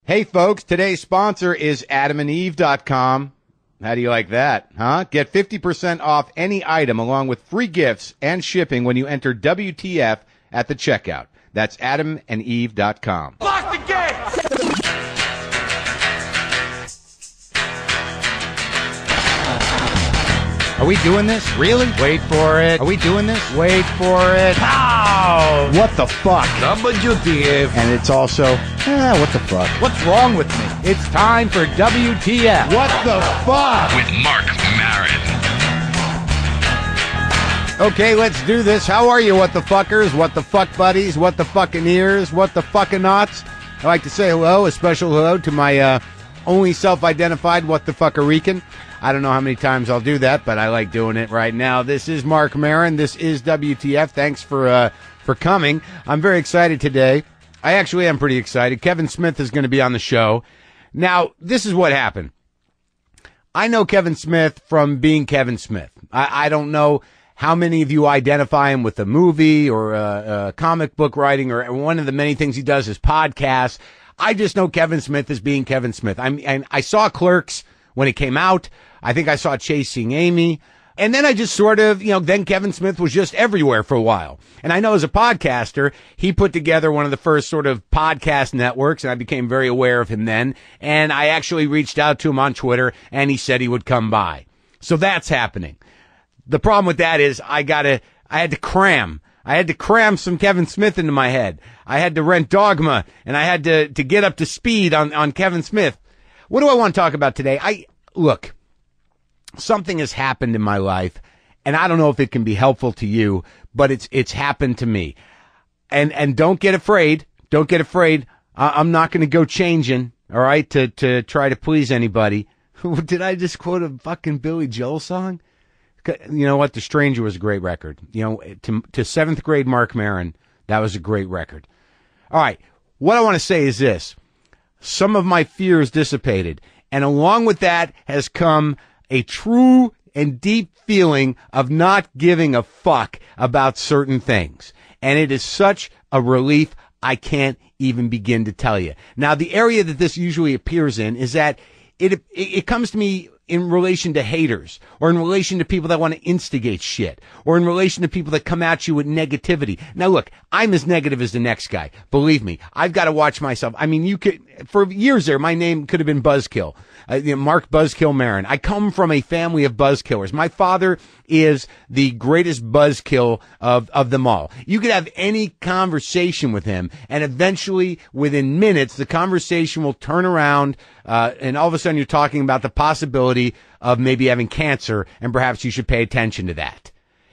Hey, folks, today's sponsor is adamandeve.com. How do you like that, huh? Get 50% off any item along with free gifts and shipping when you enter WTF at the checkout. That's adamandeve.com. Lock the gate! Are we doing this? Really? Wait for it. Are we doing this? Wait for it. Pow! What the fuck? WTF. And it's also, what the fuck? What's wrong with me? It's time for WTF. What the fuck? With Marc Maron. Okay, let's do this. How are you, what the fuckers? What the fuck buddies? What the fucking ears? What the fucking knots? I'd like to say hello, a special hello to my only self-identified what the fuckerican. I don't know how many times I'll do that, but I like doing it right now. This is Marc Maron. This is WTF. Thanks for coming. I'm very excited today. I actually am pretty excited. Kevin Smith is going to be on the show. Now, this is what happened. I know Kevin Smith from being Kevin Smith. I don't know how many of you identify him with a movie or comic book writing or one of the many things he does is podcasts. I just know Kevin Smith as being Kevin Smith. I saw Clerks when it came out. I think I saw Chasing Amy. And then I just sort of, then Kevin Smith was just everywhere for a while. And I know as a podcaster, he put together one of the first sort of podcast networks, and I became very aware of him then. And I actually reached out to him on Twitter, and he said he would come by. So that's happening. The problem with that is I had to cram some Kevin Smith into my head. I had to rent Dogma, and I had to get up to speed on Kevin Smith. What do I want to talk about today? Look, something has happened in my life, and I don't know if it can be helpful to you, but it's happened to me. And don't get afraid. Don't get afraid. I'm not going to go changing, all right, to try to please anybody. Did I just quote a fucking Billy Joel song? You know what? The Stranger was a great record. To seventh grade Marc Maron, that was a great record. All right. What I want to say is this. Some of my fears dissipated. And along with that has come a true and deep feeling of not giving a fuck about certain things. And it is such a relief I can't even begin to tell you. Now, the area that this usually appears in is that it comes to me in relation to haters, or in relation to people that want to instigate shit, or in relation to people that come at you with negativity. Now look, I'm as negative as the next guy. Believe me, I've got to watch myself. I mean, for years there, my name could have been Buzzkill. Marc Buzzkill Maron. I come from a family of buzzkillers. My father is the greatest buzzkill of them all. You could have any conversation with him, and eventually, within minutes, the conversation will turn around, and all of a sudden you're talking about the possibility of maybe having cancer, and perhaps you should pay attention to that.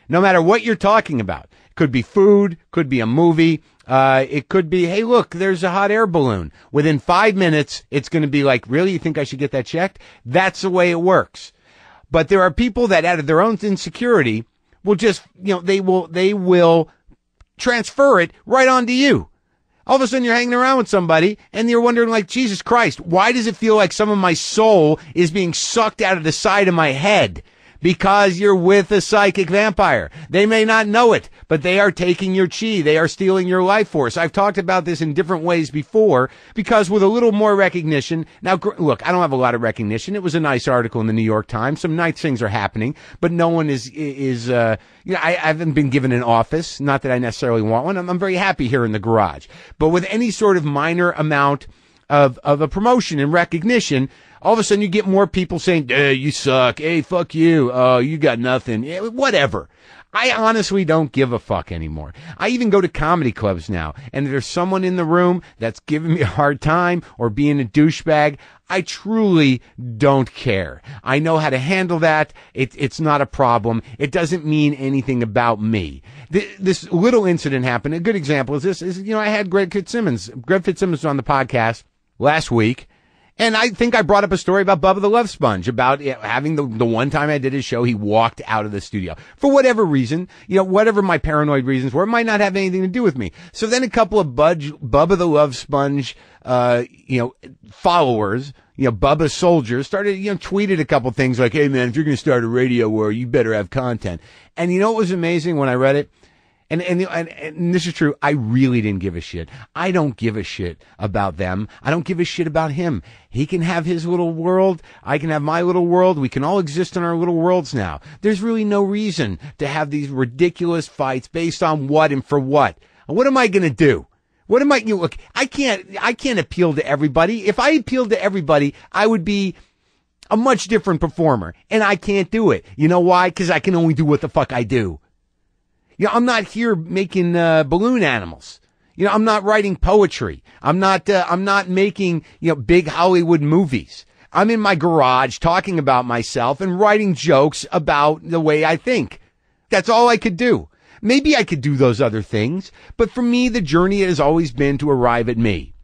No matter what you're talking about. Could be food, could be a movie, it could be, hey, look, there's a hot air balloon. Within 5 minutes, it's going to be like, really? You think I should get that checked? That's the way it works. But there are people that out of their own insecurity will just, they will transfer it right onto you. All of a sudden you're hanging around with somebody and you're wondering like, Jesus Christ, why does it feel like some of my soul is being sucked out of the side of my head? Because you're with a psychic vampire. They may not know it, but they are taking your chi. They are stealing your life force. I've talked about this in different ways before, because with a little more recognition, now look, I don't have a lot of recognition. It was a nice article in the New York Times. Some nice things are happening, but no one I haven't been given an office. Not that I necessarily want one. I'm very happy here in the garage. But with any sort of minor amount of a promotion and recognition, all of a sudden you get more people saying, you suck. Hey, fuck you. Oh, you got nothing. Yeah, whatever. I honestly don't give a fuck anymore. I even go to comedy clubs now, and if there's someone in the room that's giving me a hard time or being a douchebag, I truly don't care. I know how to handle that. It's not a problem. It doesn't mean anything about me. This little incident happened. A good example is this. I had Greg Fitzsimmons. Greg Fitzsimmons was on the podcast last week. And I think I brought up a story about Bubba the Love Sponge, about having the one time I did his show, he walked out of the studio. For whatever reason, whatever my paranoid reasons were, it might not have anything to do with me. So then a couple of Bubba the Love Sponge, followers, Bubba soldiers started, tweeted a couple things like, hey man, if you're going to start a radio war, you better have content. And what was amazing when I read it? And this is true. I really didn't give a shit. I don't give a shit about them. I don't give a shit about him. He can have his little world. I can have my little world. We can all exist in our little worlds now. There's really no reason to have these ridiculous fights based on what and for what. What am I going to do? What am I, look, I can't appeal to everybody. If I appealed to everybody, I would be a much different performer. And I can't do it. You know why? Because I can only do what the fuck I do. You know, I'm not here making balloon animals. You know, I'm not writing poetry. I'm not making, big Hollywood movies. I'm in my garage talking about myself and writing jokes about the way I think. That's all I could do. Maybe I could do those other things, but for me, the journey has always been to arrive at me.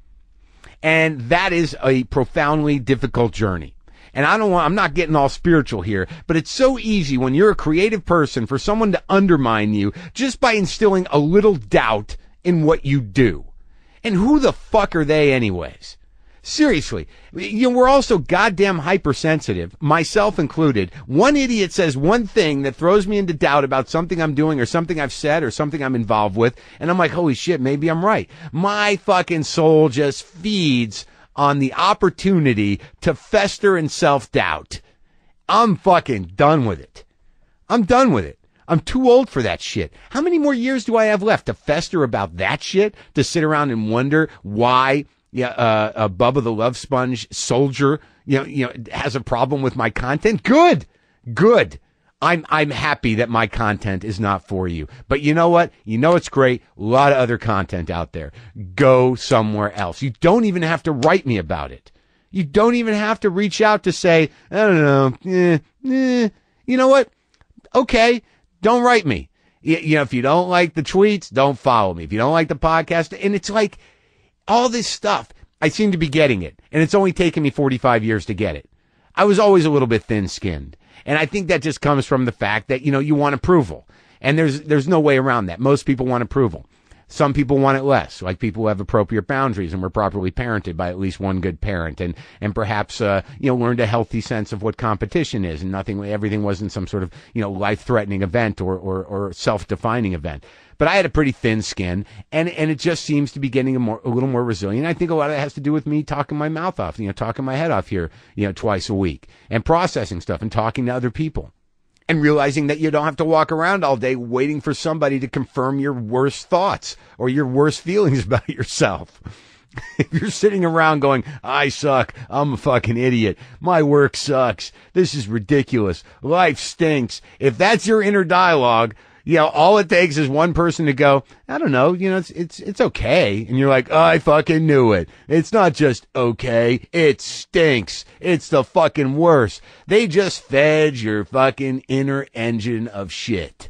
And that is a profoundly difficult journey. And I'm not getting all spiritual here, but it's so easy when you're a creative person for someone to undermine you just by instilling a little doubt in what you do. And who the fuck are they anyways? Seriously, we're also goddamn hypersensitive, myself included. One idiot says one thing that throws me into doubt about something I'm doing or something I've said or something I'm involved with. And I'm like, holy shit, maybe I'm right. My fucking soul just feeds on the opportunity to fester in self-doubt. I'm fucking done with it. I'm done with it. I'm too old for that shit. How many more years do I have left to fester about that shit? To sit around and wonder why Bubba the Love Sponge soldier, has a problem with my content? Good. I'm happy that my content is not for you. But you know what? It's great. A lot of other content out there. Go somewhere else. You don't even have to write me about it. You don't even have to reach out to say, I don't know. You know what? Okay. Don't write me. If you don't like the tweets, don't follow me. If you don't like the podcast, and it's like all this stuff, I seem to be getting it. And it's only taken me 45 years to get it. I was always a little bit thin-skinned. And I think that just comes from the fact that, you want approval. And there's no way around that. Most people want approval. Some people want it less, like people who have appropriate boundaries and were properly parented by at least one good parent and perhaps, learned a healthy sense of what competition is and everything wasn't some sort of, life-threatening event or self-defining event. But I had a pretty thin skin and it just seems to be getting a little more resilient. I think a lot of that has to do with me talking my mouth off, talking my head off here, twice a week and processing stuff and talking to other people. And realizing that you don't have to walk around all day waiting for somebody to confirm your worst thoughts or your worst feelings about yourself. If you're sitting around going, I suck, I'm a fucking idiot, my work sucks, this is ridiculous, life stinks. If that's your inner dialogue, all it takes is one person to go, I don't know, it's okay. And you're like, oh, I fucking knew it. It's not just okay. It stinks. It's the fucking worst. They just fed your fucking inner engine of shit.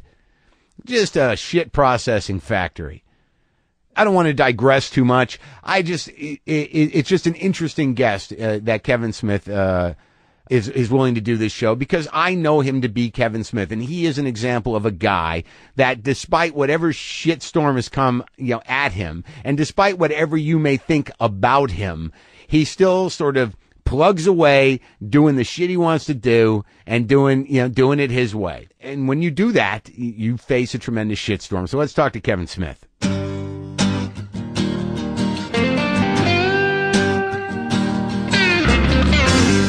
Just a shit processing factory. I don't want to digress too much. It's just an interesting guest that Kevin Smith is willing to do this show because I know him to be Kevin Smith, and he is an example of a guy that despite whatever shitstorm has come, at him, and despite whatever you may think about him, he still sort of plugs away doing the shit he wants to do and doing it his way. And when you do that, you face a tremendous shitstorm. So let's talk to Kevin Smith.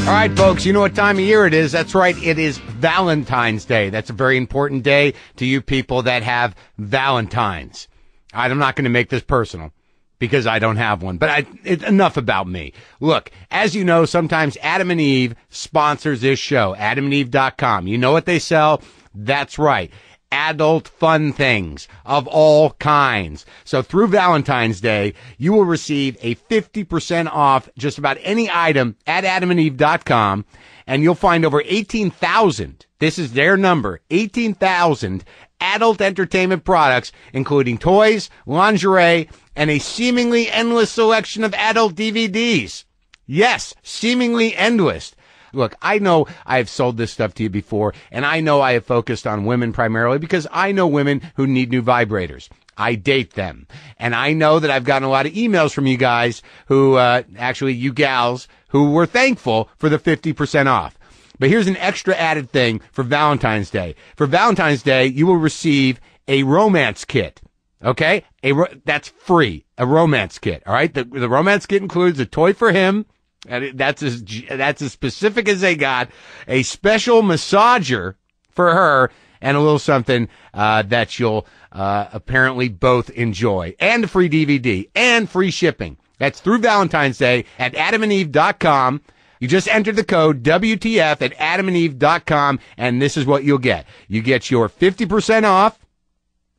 All right, folks, you know what time of year it is. That's right. It is Valentine's Day. That's a very important day to you people that have Valentines. I'm not going to make this personal because I don't have one, but enough about me. Look, as you know, sometimes Adam and Eve sponsors this show, adamandeve.com. You know what they sell? That's right. Adult fun things of all kinds. So through Valentine's Day, you will receive a 50% off just about any item at adamandeve.com, and you'll find over 18,000, this is their number, 18,000 adult entertainment products, including toys, lingerie, and a seemingly endless selection of adult DVDs. Yes, seemingly endless. Look, I know I have sold this stuff to you before, and I know I have focused on women primarily because I know women who need new vibrators. I date them. And I know that I've gotten a lot of emails from you guys who, actually you gals, who were thankful for the 50% off. But here's an extra added thing for Valentine's Day. For Valentine's Day, you will receive a romance kit. Okay? That's free. A romance kit. All right? The romance kit includes a toy for him. And that's as specific as they got. A special massager for her and a little something, that you'll, apparently both enjoy. And a free DVD and free shipping. That's through Valentine's Day at adamandeve.com. You just entered the code WTF at adamandeve.com, and this is what you'll get. You get your 50% off,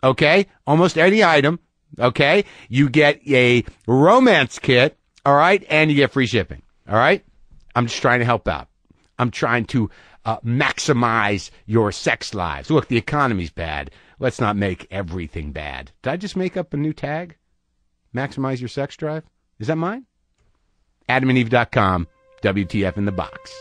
okay, almost any item, okay? You get a romance kit, all right, and you get free shipping, all right? I'm just trying to help out. I'm trying to maximize your sex lives. Look, the economy's bad. Let's not make everything bad. Did I just make up a new tag? Maximize your sex drive? Is that mine? adamandeve.com. WTF in the box.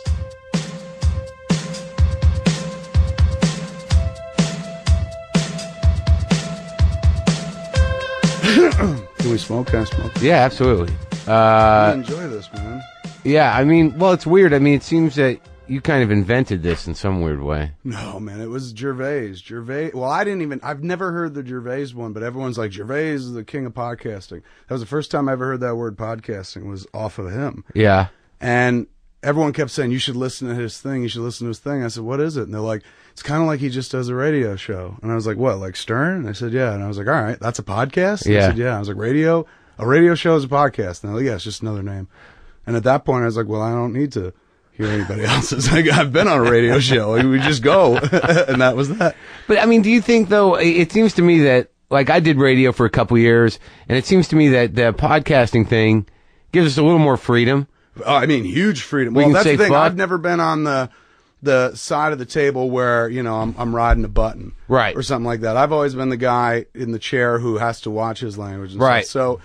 Can we smoke? Can I smoke? Yeah, absolutely. I enjoy this, man. Yeah, I mean, well, it's weird. I mean, it seems that you kind of invented this in some weird way. No, man, it was Gervais. Well, I've never heard the Gervais one, but everyone's like, Gervais is the king of podcasting. That was the first time I ever heard that word podcasting was off of him. Yeah. And everyone kept saying, you should listen to his thing. You should listen to his thing. I said, what is it? And they're like, it's kind of like he just does a radio show. And I was like, what, like Stern? And I said, yeah. And I was like, all right, that's a podcast? And yeah. I said, yeah. I was like, a radio show is a podcast. And they're like, yeah, it's just another name. And at that point, I was like, well, I don't need to hear anybody else's. Like, I've been on a radio show. Like, we just go. And that was that. But, I mean, do you think, though, it seems to me that, like, I did radio for a couple years, and it seems to me that the podcasting thing gives us a little more freedom. Oh, I mean, huge freedom. We Well, can that's say the thing. fuck. I've never been on the side of the table where, you know, I'm riding a button. Right. Or something like that. I've always been the guy in the chair who has to watch his language. And right. Stuff. So,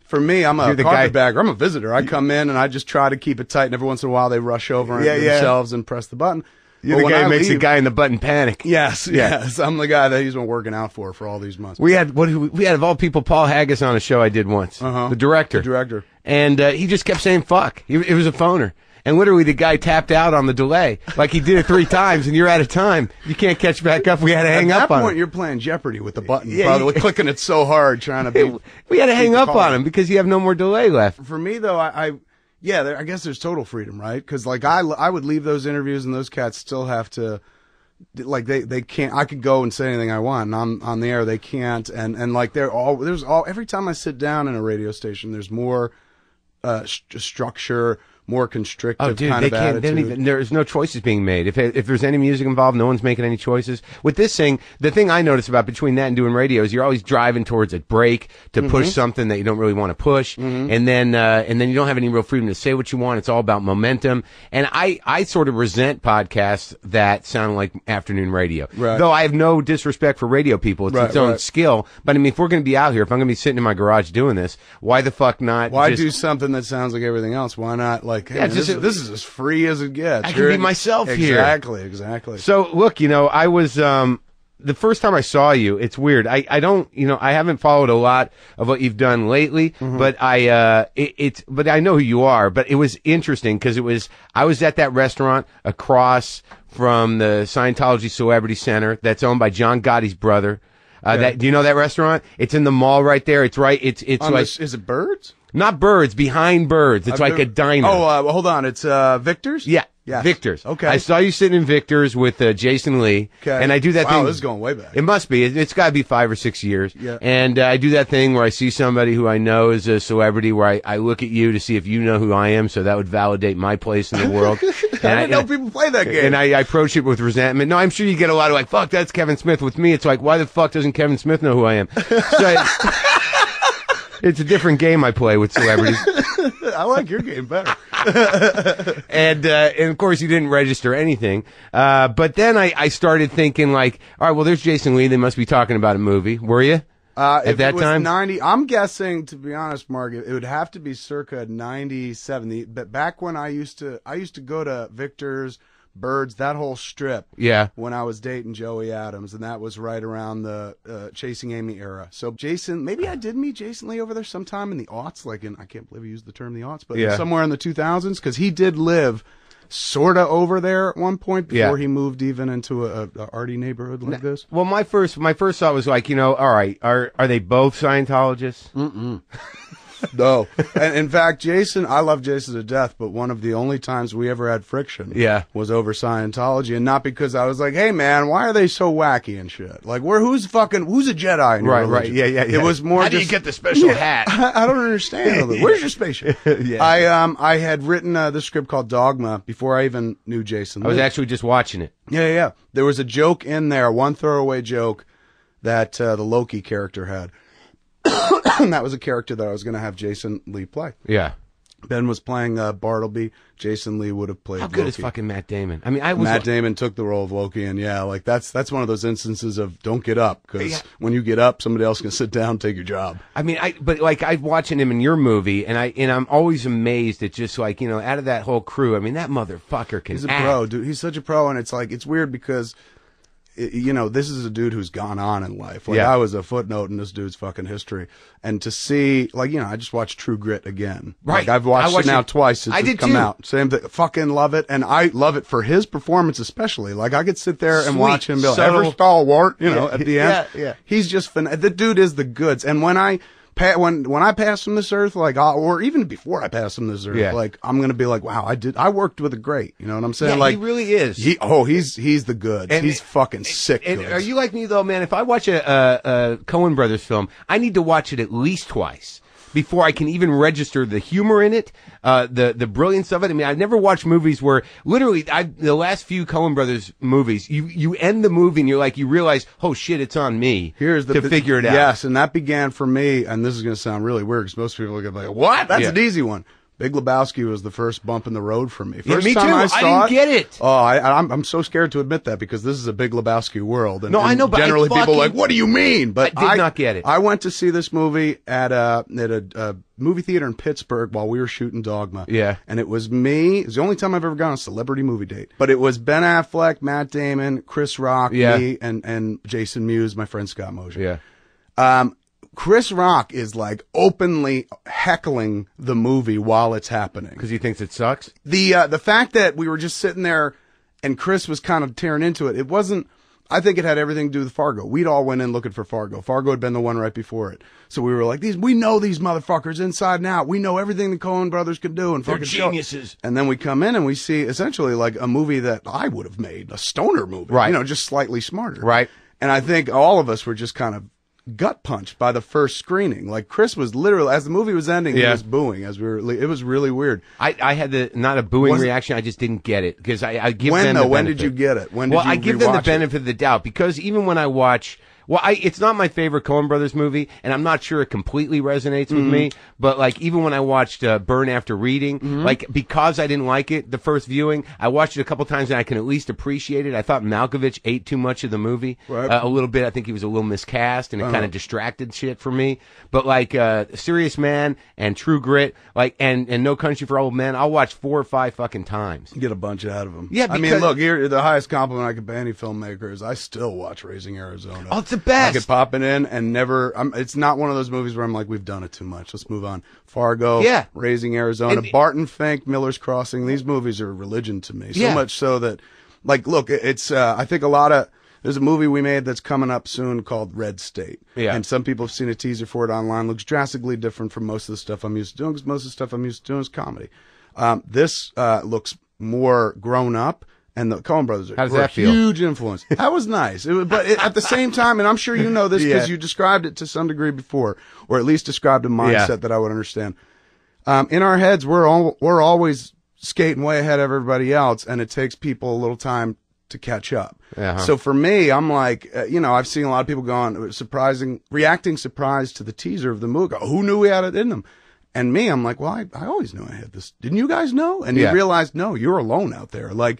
for me, I'm a You're the guy- carpetbagger. I'm a visitor. I come in and I just try to keep it tight, and every once in a while they rush over themselves and press the button. You're But the when guy I who makes the leave- guy in the button panic. Yes, Yeah. yes. I'm the guy that he's been working out for all these months. We had of all people, Paul Haggis on a show I did once. Uh-huh. The director. The director. And he just kept saying fuck. It was a phoner. And literally the guy tapped out on the delay. Like he did it 3 times and you're out of time. You can't catch back up. We had to hang up on him. At that point, you're playing Jeopardy with the button. Yeah, Probably clicking it so hard trying to be. We had to hang the up call. on him because you have no more delay left. For me, though, I guess there's total freedom, right? Because like I would leave those interviews and those cats still have to, like they can't. I could go and say anything I want, and I'm on the air. They can't, and like every time I sit down in a radio station, there's more structure, more constrictive Oh, dude, kind they of can't. They don't attitude. even, there's no choices being made. If there's any music involved, no one's making any choices. With this thing, the thing I notice about between that and doing radio is you're always driving towards a break to push something that you don't really want to push, and then you don't have any real freedom to say what you want. It's all about momentum. And I sort of resent podcasts that sound like afternoon radio. Right. Though I have no disrespect for radio people, it's its own skill. But I mean, if we're going to be out here, if I'm going to be sitting in my garage doing this, why the fuck not? Why just do something that sounds like everything else? Why not like, hey, Yeah, man, just- this is as free as it gets. I can be myself here. Exactly. So look, I was the first time I saw you. It's weird. I don't, I haven't followed a lot of what you've done lately, but but I know who you are. But it was interesting because I was at that restaurant across from the Scientology Celebrity Center that's owned by John Gotti's brother. Do you know that restaurant? It's in the mall right there. It's right. It's like is it Birds? not Birds, behind Birds. It's like a diner. Oh, hold on. It's Victor's. Yeah. Yes. Victor's. Okay. I saw you sitting in Victor's with Jason Lee. Okay. And I do that Wow, thing. this is going way back. It must be. It's got to be 5 or 6 years. Yeah. And I do that thing where I see somebody who I know is a celebrity where I look at you to see if you know who I am, so that would validate my place in the world. And I didn't know people play that game. And I approach it with resentment. No, I'm sure you get a lot of like, fuck, that's Kevin Smith. With me, it's like, why the fuck doesn't Kevin Smith know who I am? So it's a different game I play with celebrities. I like your game better. And of course you didn't register anything. But then I started thinking like, all right, well, there's Jason Lee. They must be talking about a movie. Were you? At If that it was time? 90, I'm guessing, to be honest, Mark, it would have to be circa 97. But back when I used to go to Victor's, Birds, that whole strip. Yeah. When I was dating Joey Adams, and that was right around the Chasing Amy era. So Jason, maybe I did meet Jason Lee over there sometime in the aughts, I can't believe he used the term the aughts, but Yeah. somewhere in the 2000s, because he did live sort of over there at one point before Yeah. he moved even into a arty neighborhood like this. Well, my first thought was like, all right, are they both Scientologists? No. And in fact, Jason, I love Jason to death, but one of the only times we ever had friction was over Scientology, and not because I was like, hey man, why are they so wacky and shit? Like, who's a Jedi in your religion? Yeah. It was more How do you just, get the special hat? I don't understand. Where's your spaceship? I had written this script called Dogma before I even knew Jason. I was actually just watching it. Yeah. There was a joke in there, one throwaway joke that the Loki character had. And that was a character that I was going to have Jason Lee play. Yeah. Ben was playing Bartleby. Jason Lee would have played How good Loki. is fucking Matt Damon? I mean, Matt Damon took the role of Loki, and that's one of those instances of don't get up, because when you get up, somebody else can sit down and take your job. I mean, but I'm watching him in your movie, and I'm always amazed at just like, out of that whole crew. I mean, that motherfucker can He's a act. pro, dude. He's such a pro, and it's weird because, this is a dude who's gone on in life. Like, I was a footnote in this dude's fucking history. And to see, I just watched True Grit again. Right. Like, I've watched it now twice since it's come out. Same thing. Fucking love it. And I love it for his performance especially. Like, I could sit there and watch him be like, ever stalwart, at the end. Yeah. He's just the dude is the goods. And when I pass from this earth, or even before I pass from this earth, I'm gonna be like, wow, I worked with a great. You know what I'm saying? Yeah, he really is. He's the good. He's fucking sick. And are you like me though, man? If I watch a Coen Brothers film, I need to watch it at least twice before I can even register the humor in it, the brilliance of it. I mean, I've never watched movies where literally the last few Coen Brothers movies, you end the movie and you realize, oh shit, it's on me to figure it out. Yes, and that began for me, and this is going to sound really weird because most people are going to be like, what? That's an easy one. Big Lebowski was the first bump in the road for me. First me time too. I saw didn't get it. Oh, I'm so scared to admit that because this is a Big Lebowski world. And, no, I know, but generally people are like, what do you mean? But I did not get it. I went to see this movie at a movie theater in Pittsburgh while we were shooting Dogma. Yeah. And it was me. It was the only time I've ever gone on a celebrity movie date. But it was Ben Affleck, Matt Damon, Chris Rock, me, and Jason Mewes, my friend Scott Mosier. Yeah. Chris Rock is like openly heckling the movie while it's happening Because he thinks it sucks? The fact that we were just sitting there and Chris was kind of tearing into it, it wasn't, I think it had everything to do with Fargo. We'd all went in looking for Fargo. Fargo had been the one right before it. So we were like, we know these motherfuckers inside and out. We know everything the Coen brothers could do. And They're fucking geniuses. And then we come in and we see essentially like a movie that I would have made, a stoner movie. Right. Just slightly smarter. Right. And I think all of us were just kind of gut punched by the first screening. Like Chris was literally, as the movie was ending, he was booing as it was really weird. I had not a booing reaction. I just didn't get it because I give them the benefit. When did you get it? When did you I give them the benefit of the doubt because even when I watch, it's not my favorite Coen Brothers movie, and I'm not sure it completely resonates with me. But like even when I watched Burn After Reading, like because I didn't like it the first viewing, I watched it a couple times and I can at least appreciate it. I thought Malkovich ate too much of the movie, a little bit. I think he was a little miscast, and it kind of distracted shit for me. But like Serious Man and True Grit, like and No Country for Old Men, I'll watch 4 or 5 fucking times. Get a bunch out of them. Yeah, I mean, look, here the highest compliment I could pay any filmmaker is I still watch Raising Arizona. Oh, it's the best. I could pop it in and never. It's not one of those movies where I'm like, we've done it too much. Let's move on. Fargo, Raising Arizona, Barton Fink, Miller's Crossing. These movies are religion to me. So much so that, like, look, it's. I think there's a movie we made that's coming up soon called Red State. Yeah. And some people have seen a teaser for it online. Looks drastically different from most of the stuff I'm used to doing because most of the stuff I'm used to doing is comedy. This looks more grown up. And the Coen brothers are a huge influence. That was nice. But at the same time, and I'm sure you know this because you described it to some degree before, or at least described a mindset that I would understand. In our heads, we're always skating way ahead of everybody else, and it takes people a little time to catch up. So for me, I'm like, I've seen a lot of people reacting surprised to the teaser of the movie. Go, who knew we had it in them? And me, I'm like, well, I always knew I had this. Didn't you guys know? And you realize, no, you're alone out there. Like,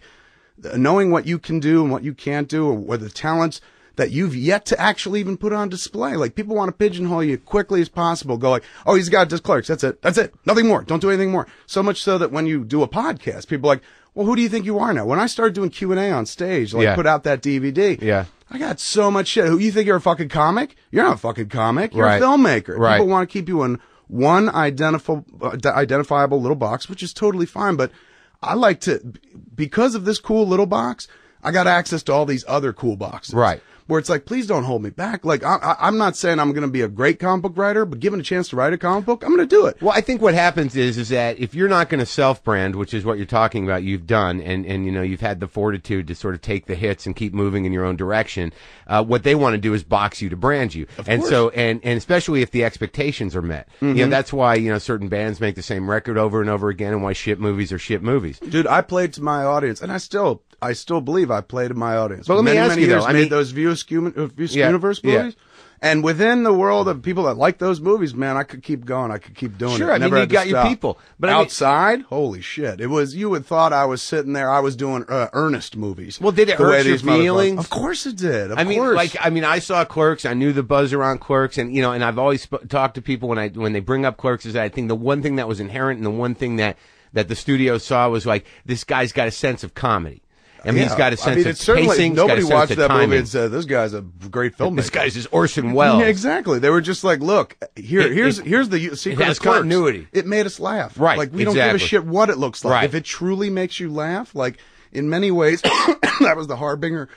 knowing what you can do and what you can't do, or the talents that you've yet to actually even put on display. Like, people want to pigeonhole you quickly as possible. Go like, oh, he's got just clerks. That's it. Nothing more. Don't do anything more. So much so that when you do a podcast, people are like, well, who do you think you are now? When I started doing Q&A on stage, put out that DVD, I got so much shit. Who, you think you're a fucking comic? You're not a fucking comic. You're a filmmaker. Right. People want to keep you in one identifiable little box, which is totally fine. But I like to, because of this cool little box, I got access to all these other cool boxes. Right. Where it's like, please don't hold me back. Like, I'm not saying I'm going to be a great comic book writer, but given a chance to write a comic book, I'm going to do it. Well, I think what happens is that if you're not going to self-brand, which is what you're talking about, you've done, and you know, you've had the fortitude to sort of take the hits and keep moving in your own direction, what they want to do is box you to brand you. Of and course. so, and especially if the expectations are met. You know, that's why, you know, certain bands make the same record over and over again, and why shit movies are shit movies. Dude, I played to my audience, and I still believe I played to my audience. But let me ask many you, though, years, I made mean- those View Yeah, Universe yeah. movies. And within the world of people that like those movies, man, I could keep going. I could keep doing it. Sure, I mean, Never you had to got your stop. people. But I mean- outside, holy shit. It was, you would thought I was sitting there, I was doing earnest movies. Well, did it The way hurt your these motherfuckers- feelings? Of course it did. Of I mean, course. I saw Clerks. I knew the buzz around Clerks, and you know, and I've always talked to people when they bring up Clerks is that I think the one thing that was inherent and the one thing that the studio saw was like, this guy's got a sense of comedy. I mean, he's got a sense of it's certainly, pacing. He's nobody got a sense watched of that timing. movie and said, this guy's a great filmmaker. This guy's just Orson Welles. Yeah, exactly. They were just like, look, here's the secret has of Clerks. continuity. It made us laugh. Right, Like, we don't give a exactly. shit what it looks like. Right. If it truly makes you laugh, like, in many ways, that was the harbinger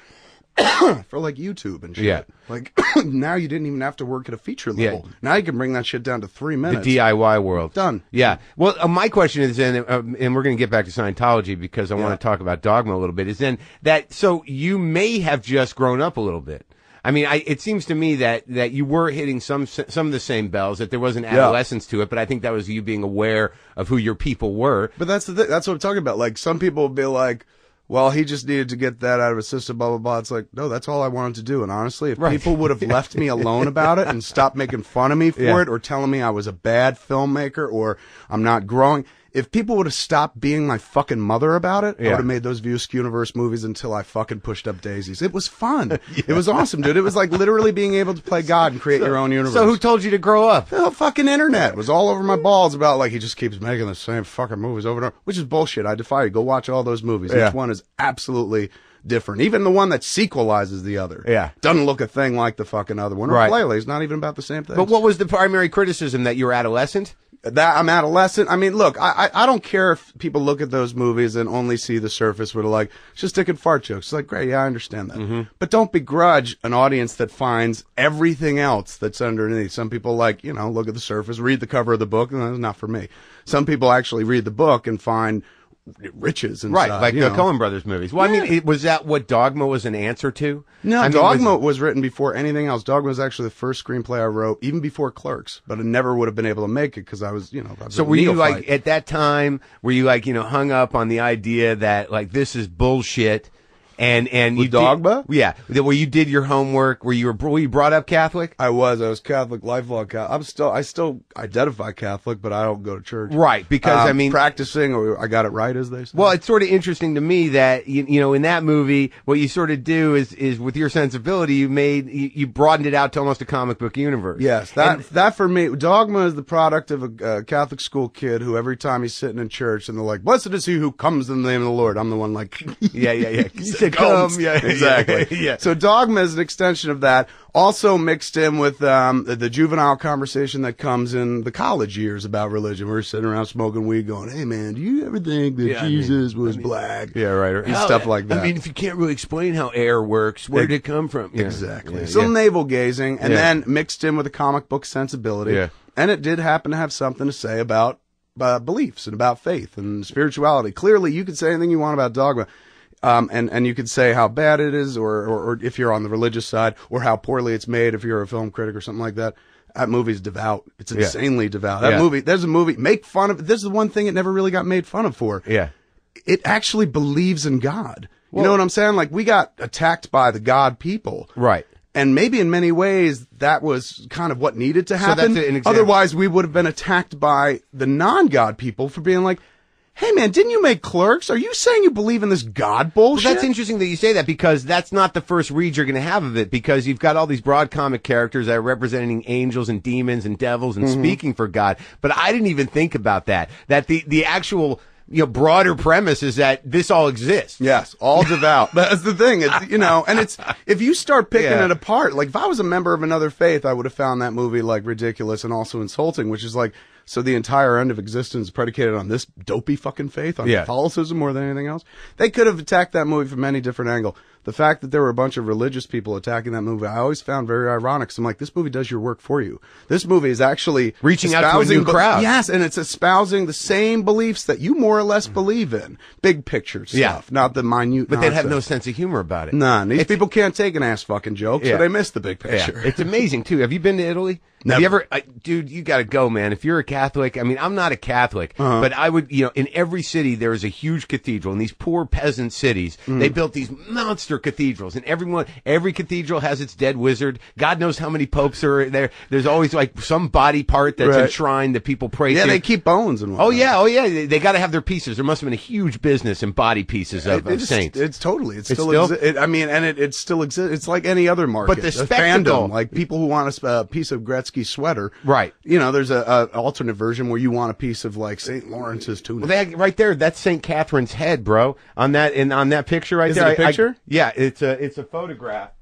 for, like, YouTube and shit. Yeah. Like, now you didn't even have to work at a feature level. Yeah. Now you can bring that shit down to 3 The minutes. DIY world. Done. Yeah. Well, my question is then, and we're going to get back to Scientology because I want to talk about Dogma a little bit, is then that, so you may have just grown up a little bit. I mean, it seems to me that you were hitting some of the same bells, that there was an adolescence to it, but I think that was you being aware of who your people were. But that's the thing. That's what I'm talking about. Like, some people will be like, well, he just needed to get that out of his system, blah, blah, blah. It's like, no, that's all I wanted to do. And honestly, if people would have left me alone about it and stopped making fun of me for it or telling me I was a bad filmmaker or I'm not growing, if people would have stopped being my fucking mother about it, I would have made those View Universe movies until I fucking pushed up daisies. It was fun. It was awesome, dude. It was like literally being able to play God and create your own universe. So who told you to grow up? The fucking internet was all over my balls about, like, he just keeps making the same fucking movies over and over, which is bullshit. I defy you. Go watch all those movies. Each one is absolutely different. Even the one that sequelizes the other. Yeah. Doesn't look a thing like the fucking other one. Or Right. Playlist, it's not even about the same thing. But what was the primary criticism, that you were adolescent? That I'm adolescent. I mean, look, I don't care if people look at those movies and only see the surface where they're like, it's just sticking fart jokes. It's like, great, yeah, I understand that. But don't begrudge an audience that finds everything else that's underneath. Some people, like, you know, look at the surface, read the cover of the book, and that's not for me. Some people actually read the book and find riches inside. Right, like you the know. Coen Brothers movies. Well, I mean, was that what Dogma was an answer to? No, I mean, Dogma was written before anything else. Dogma was actually the first screenplay I wrote, even before Clerks. But I never would have been able to make it because I was, you know, I was So a were you neophyte. like, at that time, were you like, you know, hung up on the idea that, like, this is bullshit, and you With Dogma? Yeah, where you did your homework, were you brought up Catholic? I was Catholic, lifelong Catholic. I still identify Catholic, but I don't go to church. Right, because, I mean, practicing, or I got it right, as they say. well, it's sort of interesting to me that, you know, in that movie, what you sort of do is with your sensibility, you broadened it out to almost a comic book universe. Yes, that for me, Dogma is the product of a Catholic school kid who every time he's sitting in church and they're like, blessed is he who comes in the name of the Lord. I'm the one like, Yeah. He said, come. Yeah, Exactly. Yeah. So Dogma is an extension of that, also mixed in with the juvenile conversation that comes in the college years about religion. We're sitting around smoking weed going, hey man, do you ever think that Jesus was black? Yeah, right. And stuff like that. I mean, if you can't really explain how air works, where did it come from? Yeah. Exactly. Yeah, So yeah. navel gazing, and Yeah. then mixed in with a comic book sensibility. Yeah. And it did happen to have something to say about beliefs and about faith and spirituality. Clearly, you could say anything you want about Dogma. And you could say how bad it is, or if you're on the religious side, or how poorly it's made if you're a film critic or something like that. That movie's devout. It's insanely devout. That movie, there's a movie, make fun of, this is the one thing it never really got made fun of for. Yeah. It actually believes in God. You know what I'm saying? Like, we got attacked by the God people. Right. And maybe in many ways, that was kind of what needed to happen. that's an example. Otherwise, we would have been attacked by the non-God people for being like, hey man, didn't you make Clerks? Are you saying you believe in this God bullshit? Well, that's interesting that you say that, because that's not the first read you're going to have of it, because you've got all these broad comic characters that are representing angels and demons and devils and speaking for God. But I didn't even think about that. That the actual, you know, broader premise is that this all exists. Yes, all devout. That's the thing. It's, you know, and it's, if you start picking Yeah. it apart, like if I was a member of another faith, I would have found that movie like ridiculous and also insulting, which is like, So the entire end of existence is predicated on this dopey fucking faith, on Catholicism more than anything else. They could have attacked that movie from any different angle. The fact that there were a bunch of religious people attacking that movie, I always found very ironic. So I'm like, this movie does your work for you. This movie is actually reaching out to a new crowd. Yes, and it's espousing the same beliefs that you more or less believe in. Big picture stuff, not the minute But nonsense. they have no sense of humor about it. None. These people can't take an ass fucking joke, so they miss the big picture. It's amazing, too. Have you been to Italy? Never. Have you ever, dude, you gotta go, man. If you're a Catholic, I mean, I'm not a Catholic, but I would, in every city there is a huge cathedral. In these poor peasant cities, they built these monster cathedrals, and every cathedral has its dead wizard. God knows how many popes are there. There's always like some body part that's enshrined that people pray to. Yeah, they keep bones and whatnot. Oh yeah. They gotta have their pieces. There must have been a huge business in body pieces of saints. It still exists. It's like any other market. But the spectacle, fandom, like people who want a piece of Gretzky sweater, right? There's a alternate version where you want a piece of like St. Lawrence's tunic. Well, right there, that's St. Catherine's head, bro. On that picture right there. Is it a picture? Yeah, it's a photograph.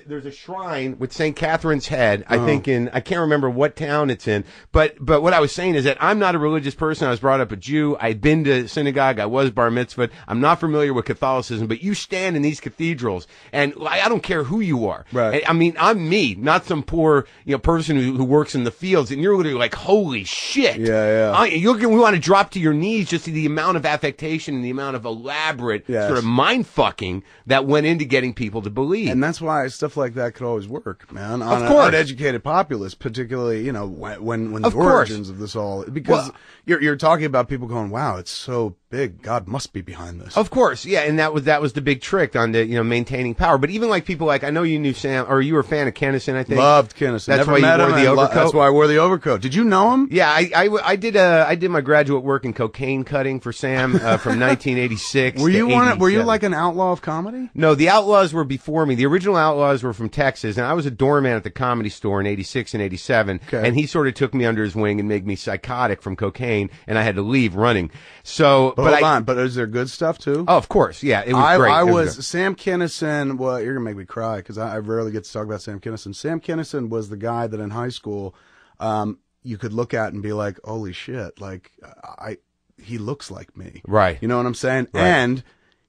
There's a shrine with St. Catherine's head, I think I can't remember what town it's in, but what I was saying is that I'm not a religious person. I was brought up a Jew. I'd been to synagogue. I was bar mitzvahed. I'm not familiar with Catholicism, but you stand in these cathedrals and I don't care who you are. Right. I mean, I'm me, not some poor, person who works in the fields, and you're literally like, holy shit. Yeah. We want to drop to your knees just to the amount of affectation and the amount of elaborate sort of mind fucking that went into getting people to believe. And that's why stuff like that could always work, man. On of course. An uneducated populace, particularly, when the origins of this all, because you're talking about people going, wow, it's so big. God must be behind this. Of course, yeah, and that was the big trick on the maintaining power. But even like people like I know you knew Sam, or you were a fan of Kinison, I think. Loved Kinison. That's Never why met you wore him, the overcoat. That's why I wore the overcoat. Did you know him? Yeah, I did my graduate work in cocaine cutting for Sam from 1986. Were you like an outlaw of comedy? No, the Outlaws were before me. The original Outlaws were from Texas, and I was a doorman at the Comedy Store in 86 and 87. Okay. And he sort of took me under his wing and made me psychotic from cocaine, and I had to leave running. So, but is there good stuff too? Oh, of course, yeah, it was great. Sam Kinison. Well, you're gonna make me cry because I rarely get to talk about Sam Kinison. Sam Kinison was the guy that in high school, you could look at and be like, "Holy shit!" Like, he looks like me, right? You know what I'm saying? Right. And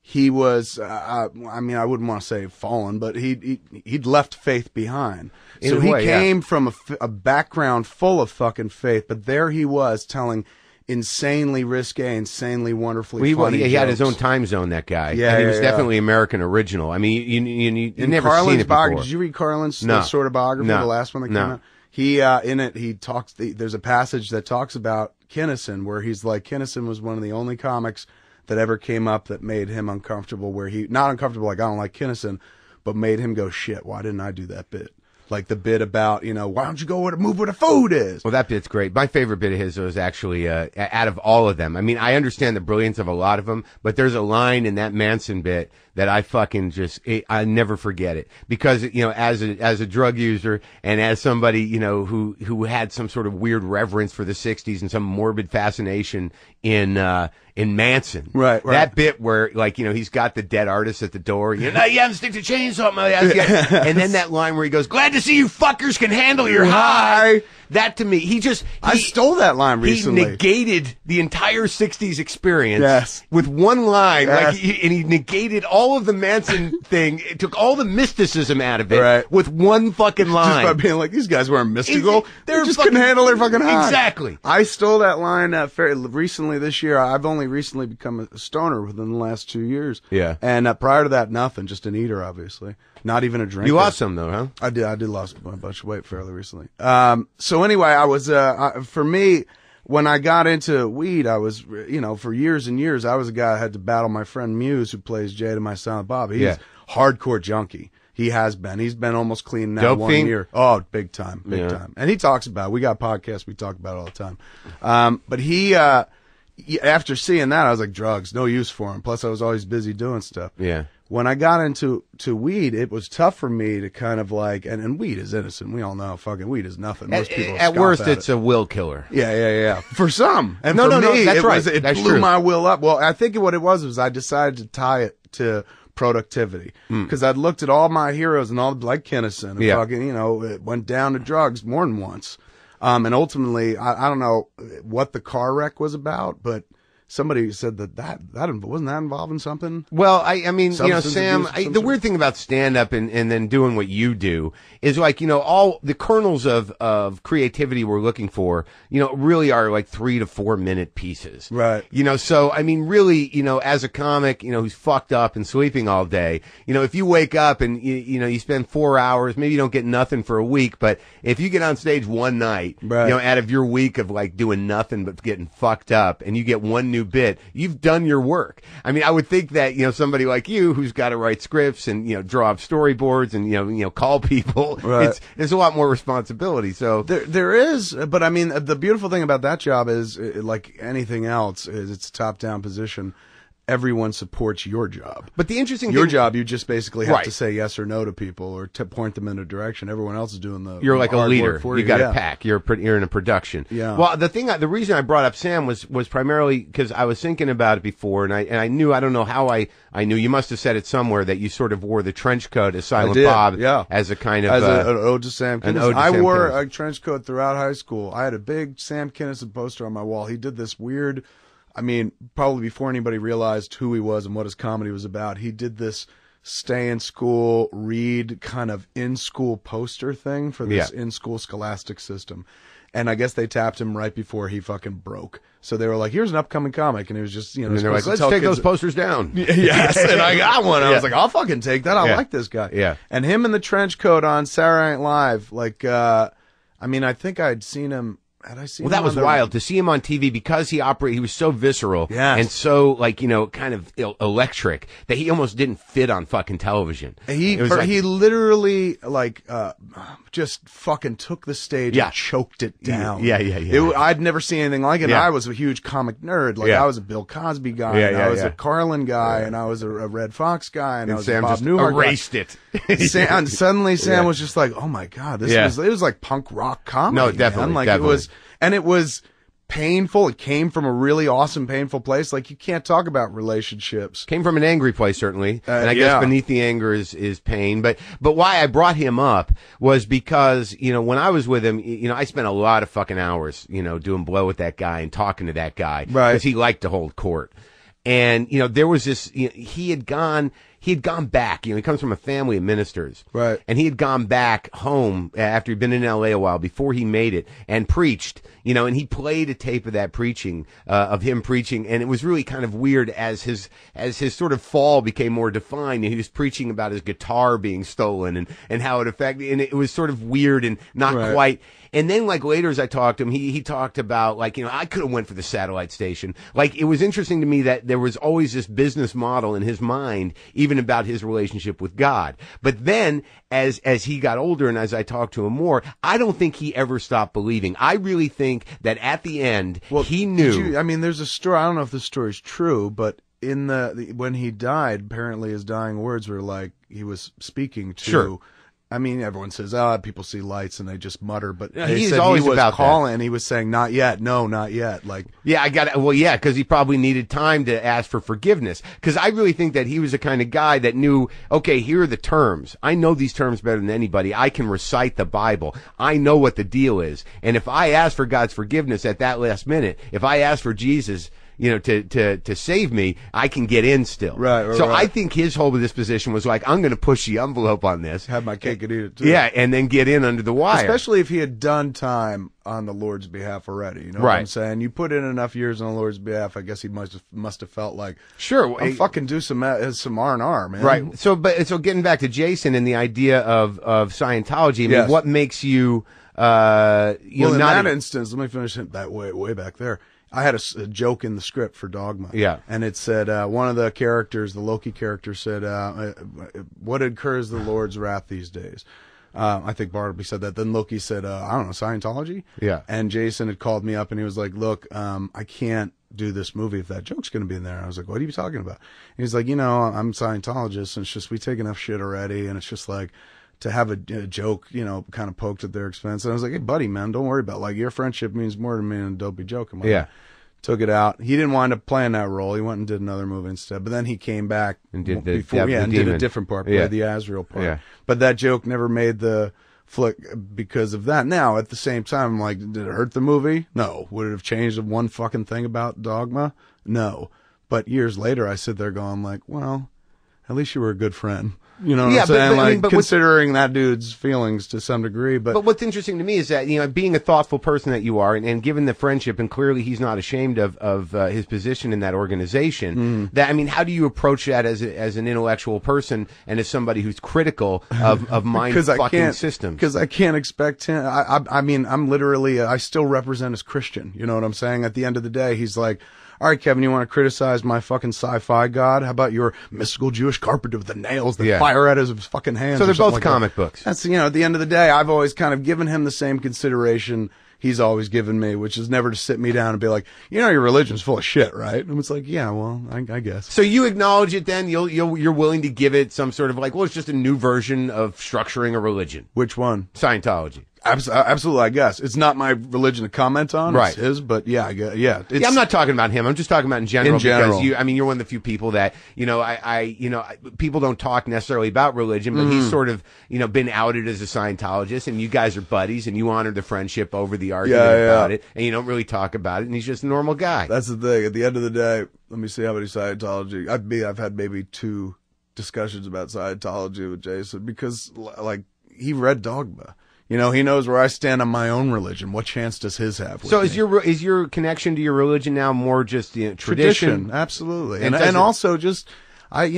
he was, I wouldn't want to say fallen, but he'd left faith behind. So he came from a background full of fucking faith, but there he was telling insanely risque, insanely wonderfully funny jokes. He had his own time zone, that guy. Yeah, and he was definitely American original. I mean, you never seen it before. Did you read Carlin's No. sort of biography, No. the last one that came No. out? He, in it, he talks, there's a passage that talks about Kinison where he's like, Kinison was one of the only comics that ever came up that made him uncomfortable, where not uncomfortable like I don't like Kinison, but made him go, shit, why didn't I do that bit? Like the bit about, why don't you go move where the food is? Well, that bit's great. My favorite bit of his was actually, out of all of them. I mean, I understand the brilliance of a lot of them, but there's a line in that Manson bit that I fucking I never forget it. Because, as a drug user and as somebody, who had some sort of weird reverence for the 60s and some morbid fascination in Manson. Right. That bit where, he's got the dead artist at the door. You haven't stick to chainsaw my ass yet. And then that line where he goes, glad to see you fuckers can handle your high. That to me, I stole that line recently. He negated the entire 60s experience Yes. with one line. Yes. And he negated all of the Manson thing. It took all the mysticism out of it with one fucking line. Just by being like, these guys weren't mystical. They just couldn't handle their fucking high. Exactly. I stole that line fairly recently this year. I've only recently become a stoner within the last 2 years. Yeah. And prior to that, nothing. Just an eater, obviously. Not even a drinker. You lost some though, huh? I did lose a bunch of weight fairly recently. So anyway, I was, for me, when I got into weed, I was, for years and years, I was a guy that had to battle my friend Muse, who plays Jay to my Silent Bob. He's hardcore junkie. He has been. He's been almost clean now. Dope 1 fiend? year. Oh, big time. And he talks about it. We got podcasts. We talk about it all the time. But he, after seeing that, I was like, drugs, no use for him. Plus, I was always busy doing stuff. Yeah. When I got into weed, it was tough for me to kind of like, and weed is innocent. We all know fucking weed is nothing. Most people at scoff worst, at it's it. a will killer. Yeah. For some. And No, for no, me, that's right. it That's blew true. my will up. Well, I think what it was I decided to tie it to productivity. Because I'd looked at all my heroes and all, like Kinison, and fucking, it went down to drugs more than once. And ultimately, I don't know what the car wreck was about, but somebody said that wasn't that involved in something? Well, I mean, Sam, the sort? weird thing about stand-up and then doing what you do is like, all the kernels of creativity we're looking for, really are like 3 to 4 minute pieces. Right. So, I mean, really, as a comic, who's fucked up and sleeping all day, if you wake up and, you spend 4 hours, maybe you don't get nothing for a week, but if you get on stage one night, right. Out of your week of like doing nothing but getting fucked up and you get one new bit, you've done your work. I mean, I would think that, somebody like you who's got to write scripts and, draw up storyboards and, call people, right. there's a lot more responsibility. So there is, but I mean, the beautiful thing about that job is, like anything else, is it's a top-down position. Everyone supports your job. But the interesting your thing, job, you just basically have right. to say yes or no to people or to point them in a direction. Everyone else is doing the you're like a hard leader. work for You got to yeah. pack. You're in a production. Yeah. Well, the reason I brought up Sam was primarily because I was thinking about it before, and I knew, I don't know how I knew, you must have said it somewhere, that you sort of wore the trench coat as Silent Bob, yeah. as a kind of as an ode to Sam Kinison. I Sam wore Kinison. a trench coat throughout high school. I had a big Sam Kinison poster on my wall. He did this weird, I mean, probably before anybody realized who he was and what his comedy was about, he did this stay in school, read kind of in-school poster thing for this in-school scholastic system. And I guess they tapped him right before he fucking broke. So they were like, here's an upcoming comic. And it was just, and they're like, let's take those posters down. Yes. And I got one. I was like, I'll fucking take that. I like this guy. Yeah. And him in the trench coat on Saturday Night Live, like, I mean, I think I'd seen him. Had I seen Well, that was wild to see him on TV because he was so visceral and so like, kind of electric that he almost didn't fit on fucking television. He literally like just fucking took the stage and choked it down. Yeah. I'd never seen anything like it. Yeah. I was a huge comic nerd. Like I was a Bill Cosby guy, and I was a Carlin guy, and I was a Red Fox guy, and I was Sam a Bob just Newhart erased guy. it. And suddenly Sam was just like, oh my God, it was like punk rock comedy. No, definitely. Man. Like definitely. it was painful. It came from a really awesome, painful place. Like, you can't talk about relationships. Came from an angry place, certainly. And I guess beneath the anger is pain. But why I brought him up was because, when I was with him, I spent a lot of fucking hours, doing blow with that guy and talking to that guy. Right. Because he liked to hold court. And, there was this, he had gone back, he comes from a family of ministers. Right. And he had gone back home after he'd been in LA a while before he made it and preached, and he played a tape of that preaching, of him preaching. And it was really kind of weird as his sort of fall became more defined, and he was preaching about his guitar being stolen and how it affected, and it was sort of weird and not quite. And then, like, later as I talked to him, he talked about, like, I could have went for the satellite station. Like, it was interesting to me that there was always this business model in his mind, even about his relationship with God. But then, as he got older and as I talked to him more, I don't think he ever stopped believing. I really think that at the end, he knew. There's a story, I don't know if this story's true, but in when he died, apparently his dying words were like, he was speaking to... Sure. Everyone says, people see lights and they just mutter, but he's always he was about calling that. And he was saying, not yet, no, not yet. Like, because he probably needed time to ask for forgiveness. Because I really think that he was the kind of guy that knew, okay, here are the terms. I know these terms better than anybody. I can recite the Bible. I know what the deal is. And if I ask for God's forgiveness at that last minute, if I ask for Jesus, to save me, I can get in still. Right. So I think his whole disposition was like, I'm going to push the envelope on this. Have my cake and eat it too. Yeah, and then get in under the wire. Especially if he had done time on the Lord's behalf already. You know what I'm saying? You put in enough years on the Lord's behalf, I guess he must have felt like, sure, I'll fucking do some R&R, man. Right. So getting back to Jason and the idea of Scientology, what makes you, in that instance, let me finish it that way back there. I had a joke in the script for Dogma. Yeah. And it said, one of the characters, the Loki character said, what incurs the Lord's wrath these days? I think Bartleby said that. Then Loki said, I don't know, Scientology? Yeah. And Jason had called me up and he was like, look, I can't do this movie if that joke's going to be in there. I was like, what are you talking about? And he's like, I'm a Scientologist and it's just, we take enough shit already. And it's just like, to have a joke, kind of poked at their expense. And I was like, hey, buddy, man, don't worry about it. Like, your friendship means more to me than a dopey joke. And took it out. He didn't wind up playing that role. He went and did another movie instead. But then he came back and did did a different part, played the Azrael part. Yeah. But that joke never made the flick because of that. Now, at the same time, I'm like, did it hurt the movie? No. Would it have changed one fucking thing about Dogma? No. But years later, I sit there going like, well, at least you were a good friend. You know what I'm saying? I mean, considering that dude's feelings to some degree. But what's interesting to me is that, being a thoughtful person that you are, and given the friendship, and clearly he's not ashamed of his position in that organization, how do you approach that as an intellectual person and as somebody who's critical of mind fucking systems? Because I can't expect him. I'm literally, I still represent as Christian. You know what I'm saying? At the end of the day, he's like, all right, Kevin, you want to criticize my fucking sci-fi god? How about your mystical Jewish carpenter with the nails that fire out of his fucking hands? So they're both comic books. That's, at the end of the day, I've always kind of given him the same consideration he's always given me, which is never to sit me down and be like, your religion's full of shit, right? And it's like, yeah, well, I guess. So you acknowledge it then? You're willing to give it some sort of like, well, it's just a new version of structuring a religion. Which one? Scientology. Absolutely, I guess. It's not my religion to comment on. Right. It's his, but yeah, I'm not talking about him. I'm just talking about in general. Because you're one of the few people that, people don't talk necessarily about religion, but he's sort of, been outed as a Scientologist, and you guys are buddies, and you honor the friendship over the argument about it, and you don't really talk about it, and he's just a normal guy. That's the thing. At the end of the day, let me see how many Scientology. I've had maybe 2 discussions about Scientology with Jason because, like, he read Dogma. He knows where I stand on my own religion. What chance does his have? So is your connection to your religion now more just tradition? Absolutely, and also just I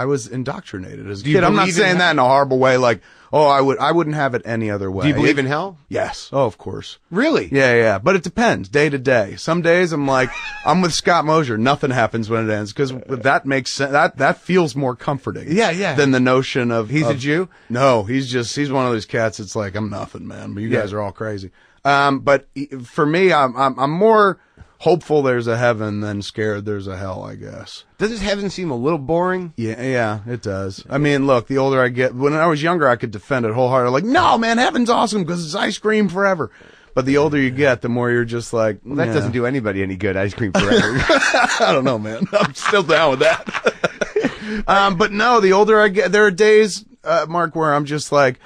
was indoctrinated as a kid. I'm not saying that in a horrible way. Like, I wouldn't have it any other way. Do you believe in hell? Yes. Oh, of course. Really? Yeah. But it depends day to day. Some days I'm like, I'm with Scott Mosier. Nothing happens when it ends because that makes sense. That feels more comforting. Yeah. Than the notion of he's a Jew. No, he's one of those cats. It's like I'm nothing, man. But you guys are all crazy. But for me, I'm more hopeful there's a heaven than scared there's a hell, I guess. Does heaven seem a little boring? Yeah, it does. I mean, look, the older I get, when I was younger, I could defend it wholeheartedly. Like, no, man, heaven's awesome because it's ice cream forever. But the older you get, the more you're just like, well, that doesn't do anybody any good, ice cream forever. I don't know, man. I'm still down with that. But no, the older I get, there are days, Mark, where I'm just like,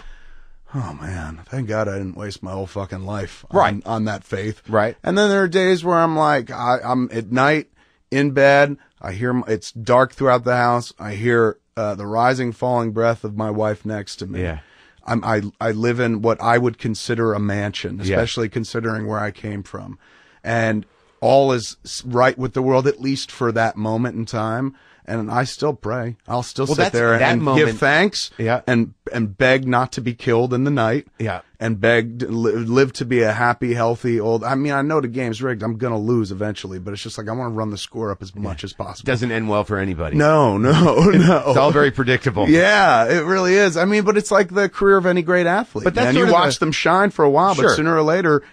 oh man, thank God I didn't waste my whole fucking life on that faith. Right. And then there are days where I'm like, I'm at night in bed. I hear it's dark throughout the house. I hear the rising, falling breath of my wife next to me. Yeah. I live in what I would consider a mansion, especially considering where I came from, and all is right with the world, at least for that moment in time. And I still pray. I'll still sit there and give thanks and beg not to be killed in the night. Yeah. And beg to live to be a happy, healthy old. I mean, I know the game's rigged. I'm going to lose eventually, but it's just like I want to run the score up as much as possible. Doesn't end well for anybody. No. It's all very predictable. Yeah, it really is. I mean, but it's like the career of any great athlete. But that's you watch them shine for a while, but sooner or later,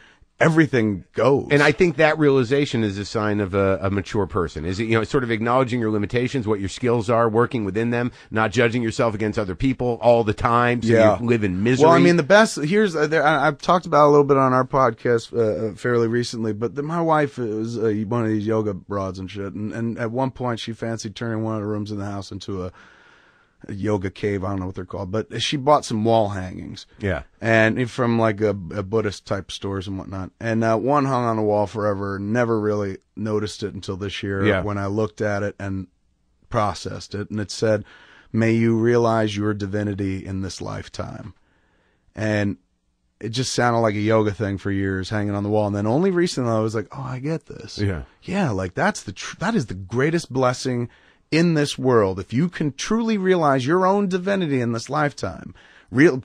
everything goes. And I think that realization is a sign of a mature person. Is it, sort of acknowledging your limitations, what your skills are, working within them, not judging yourself against other people all the time, so you live in misery. Well, I mean, the best, I've talked about it a little bit on our podcast fairly recently, but my wife was one of these yoga broads and shit, and at one point she fancied turning one of the rooms in the house into a yoga cave. I don't know what they're called, but she bought some wall hangings. Yeah. And from like a Buddhist type stores and whatnot. And one hung on the wall forever. Never really noticed it until this year when I looked at it and processed it. And it said, "May you realize your divinity in this lifetime." And it just sounded like a yoga thing for years, hanging on the wall. And then only recently I was like, oh, I get this. Yeah, like that is the greatest blessing in this world. If you can truly realize your own divinity in this lifetime,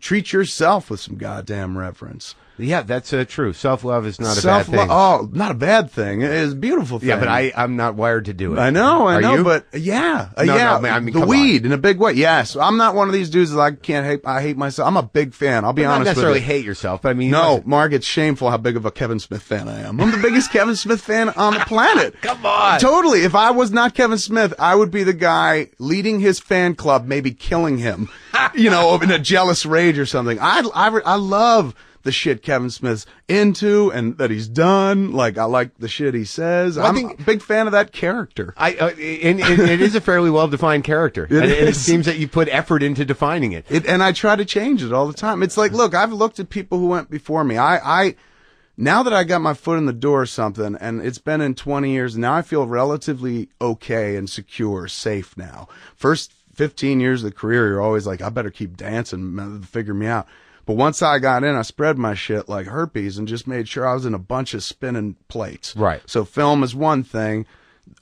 treat yourself with some goddamn reverence. Yeah, that's true. Self-love is not a bad thing. Oh, not a bad thing. It is a beautiful thing. Yeah, but I'm not wired to do it. I know, you? But yeah. No, I mean, the weed in a big way. Yes. I'm not one of these dudes that I hate myself. I'm a big fan. I'll be honest with you. Not necessarily hate yourself, but I mean. No, Mark, it's shameful how big of a Kevin Smith fan I am. I'm the biggest Kevin Smith fan on the planet. Come on. Totally. If I was not Kevin Smith, I would be the guy leading his fan club, maybe killing him, in a jealous rage or something. I love the shit Kevin Smith's into and that he's done. Like, I like the shit he says. Well, I'm a big fan of that character. And it is a fairly well-defined character. It seems that you put effort into defining it. And I try to change it all the time. It's like, look, I've looked at people who went before me. Now that I got my foot in the door or something, and it's been in 20 years, now I feel relatively okay and secure, safe now. First 15 years of the career, you're always like, I better keep dancing, figure me out. But once I got in, I spread my shit like herpes and just made sure I was in a bunch of spinning plates. Right. So film is one thing.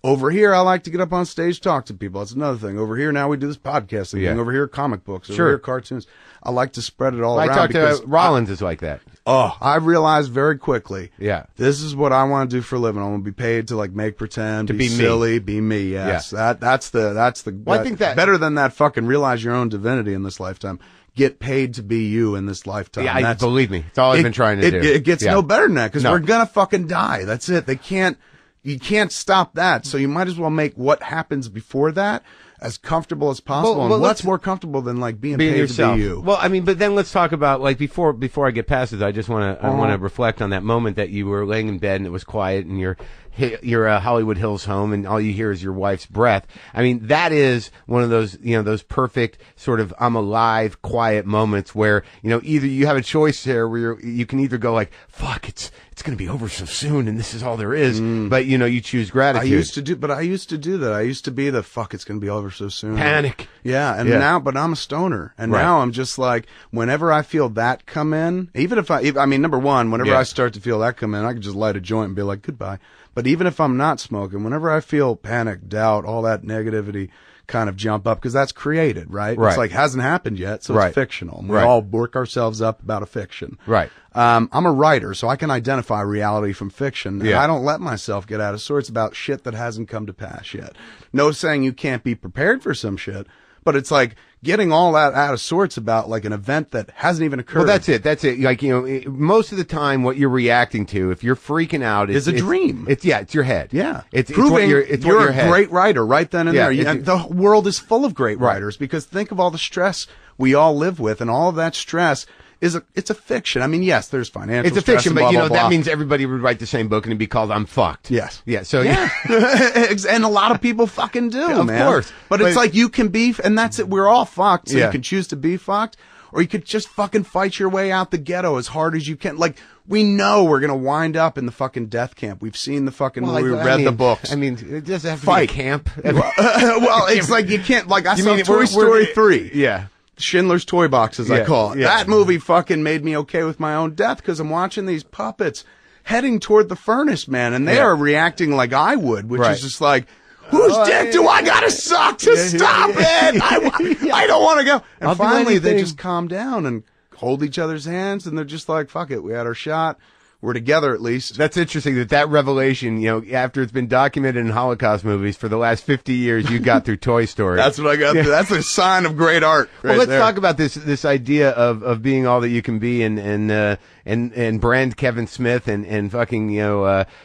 Over here, I like to get up on stage, talk to people. That's another thing. Over here, now we do this podcasting thing. Over here, comic books. Over here, cartoons. I like to spread it all around. I talked to Rollins is like that. I realized very quickly. Yeah. This is what I want to do for a living. I want to be paid to like make pretend, to be silly, be me. Yes. Yeah. That's the. Well, I think that better than that. Fucking realize your own divinity in this lifetime. Get paid to be you in this lifetime. Yeah, believe me. It's all I've been trying to do. It gets no better than that because we're gonna fucking die. That's it. You can't stop that. So you might as well make what happens before that as comfortable as possible. Well, and what's more comfortable than like being paid yourself. to be you? Well, I mean, but then let's talk about like before I get past it, I just want to reflect on that moment that you were laying in bed and it was quiet and you're Hollywood Hills home and all you hear is your wife's breath. I mean, that is one of those, those perfect sort of I'm alive, quiet moments where, either you have a choice there where you can either go like, fuck, it's going to be over so soon and this is all there is. But, you choose gratitude. I used to do that. I used to be the fuck, it's going to be over so soon. Panic. Yeah. And now, but I'm a stoner. And now I'm just like, whenever I feel that come in, even if number one, whenever I start to feel that come in, I can just light a joint and be like, goodbye. But even if I'm not smoking, whenever I feel panic, doubt, all that negativity kind of jump up, because that's created, right? It's like, hasn't happened yet, so it's fictional. And we all work ourselves up about a fiction. Right. I'm a writer, so I can identify reality from fiction. And I don't let myself get out of sorts about shit that hasn't come to pass yet. No saying you can't be prepared for some shit, but it's like getting all that out of sorts about like an event that hasn't even occurred. Well, that's it. Like, most of the time what you're reacting to, if you're freaking out, is a dream. It's your head. Yeah. It's proving you're a great writer right then and there. The world is full of great Right. writers because think of all the stress we all live with, and all of that stress it's a fiction. I mean, yes, there's financial It's a stress fiction, and blah, but blah, blah. that means everybody would write the same book and it'd be called I'm Fucked. Yes. Yeah. So And a lot of people fucking do, of man. course. But it's like you can be, and that's it. We're all fucked. So Yeah. you can choose to be fucked, or you could just fucking fight your way out the ghetto as hard as you can. Like, we know we're going to wind up in the fucking death camp. We've seen the fucking movie, we read the books. I mean, it doesn't have to Fight. be a camp. Well, it's like you can't, like I You saw mean Toy Story 3. Yeah. Schindler's Toy Box, as I call it. Yeah. That movie fucking made me okay with my own death because I'm watching these puppets heading toward the furnace, man, and they are reacting like I would, which is just like, whose dick do I gotta suck to stop it? I don't want to go. And finally, they just calm down and hold each other's hands, and they're just like, fuck it, we had our shot. We're together at least. That's interesting that revelation, after it's been documented in Holocaust movies for the last 50 years, you got through Toy Story. That's what I got through. That's a sign of great art. Well, let's talk about this idea of being all that you can be and brand Kevin Smith and fucking,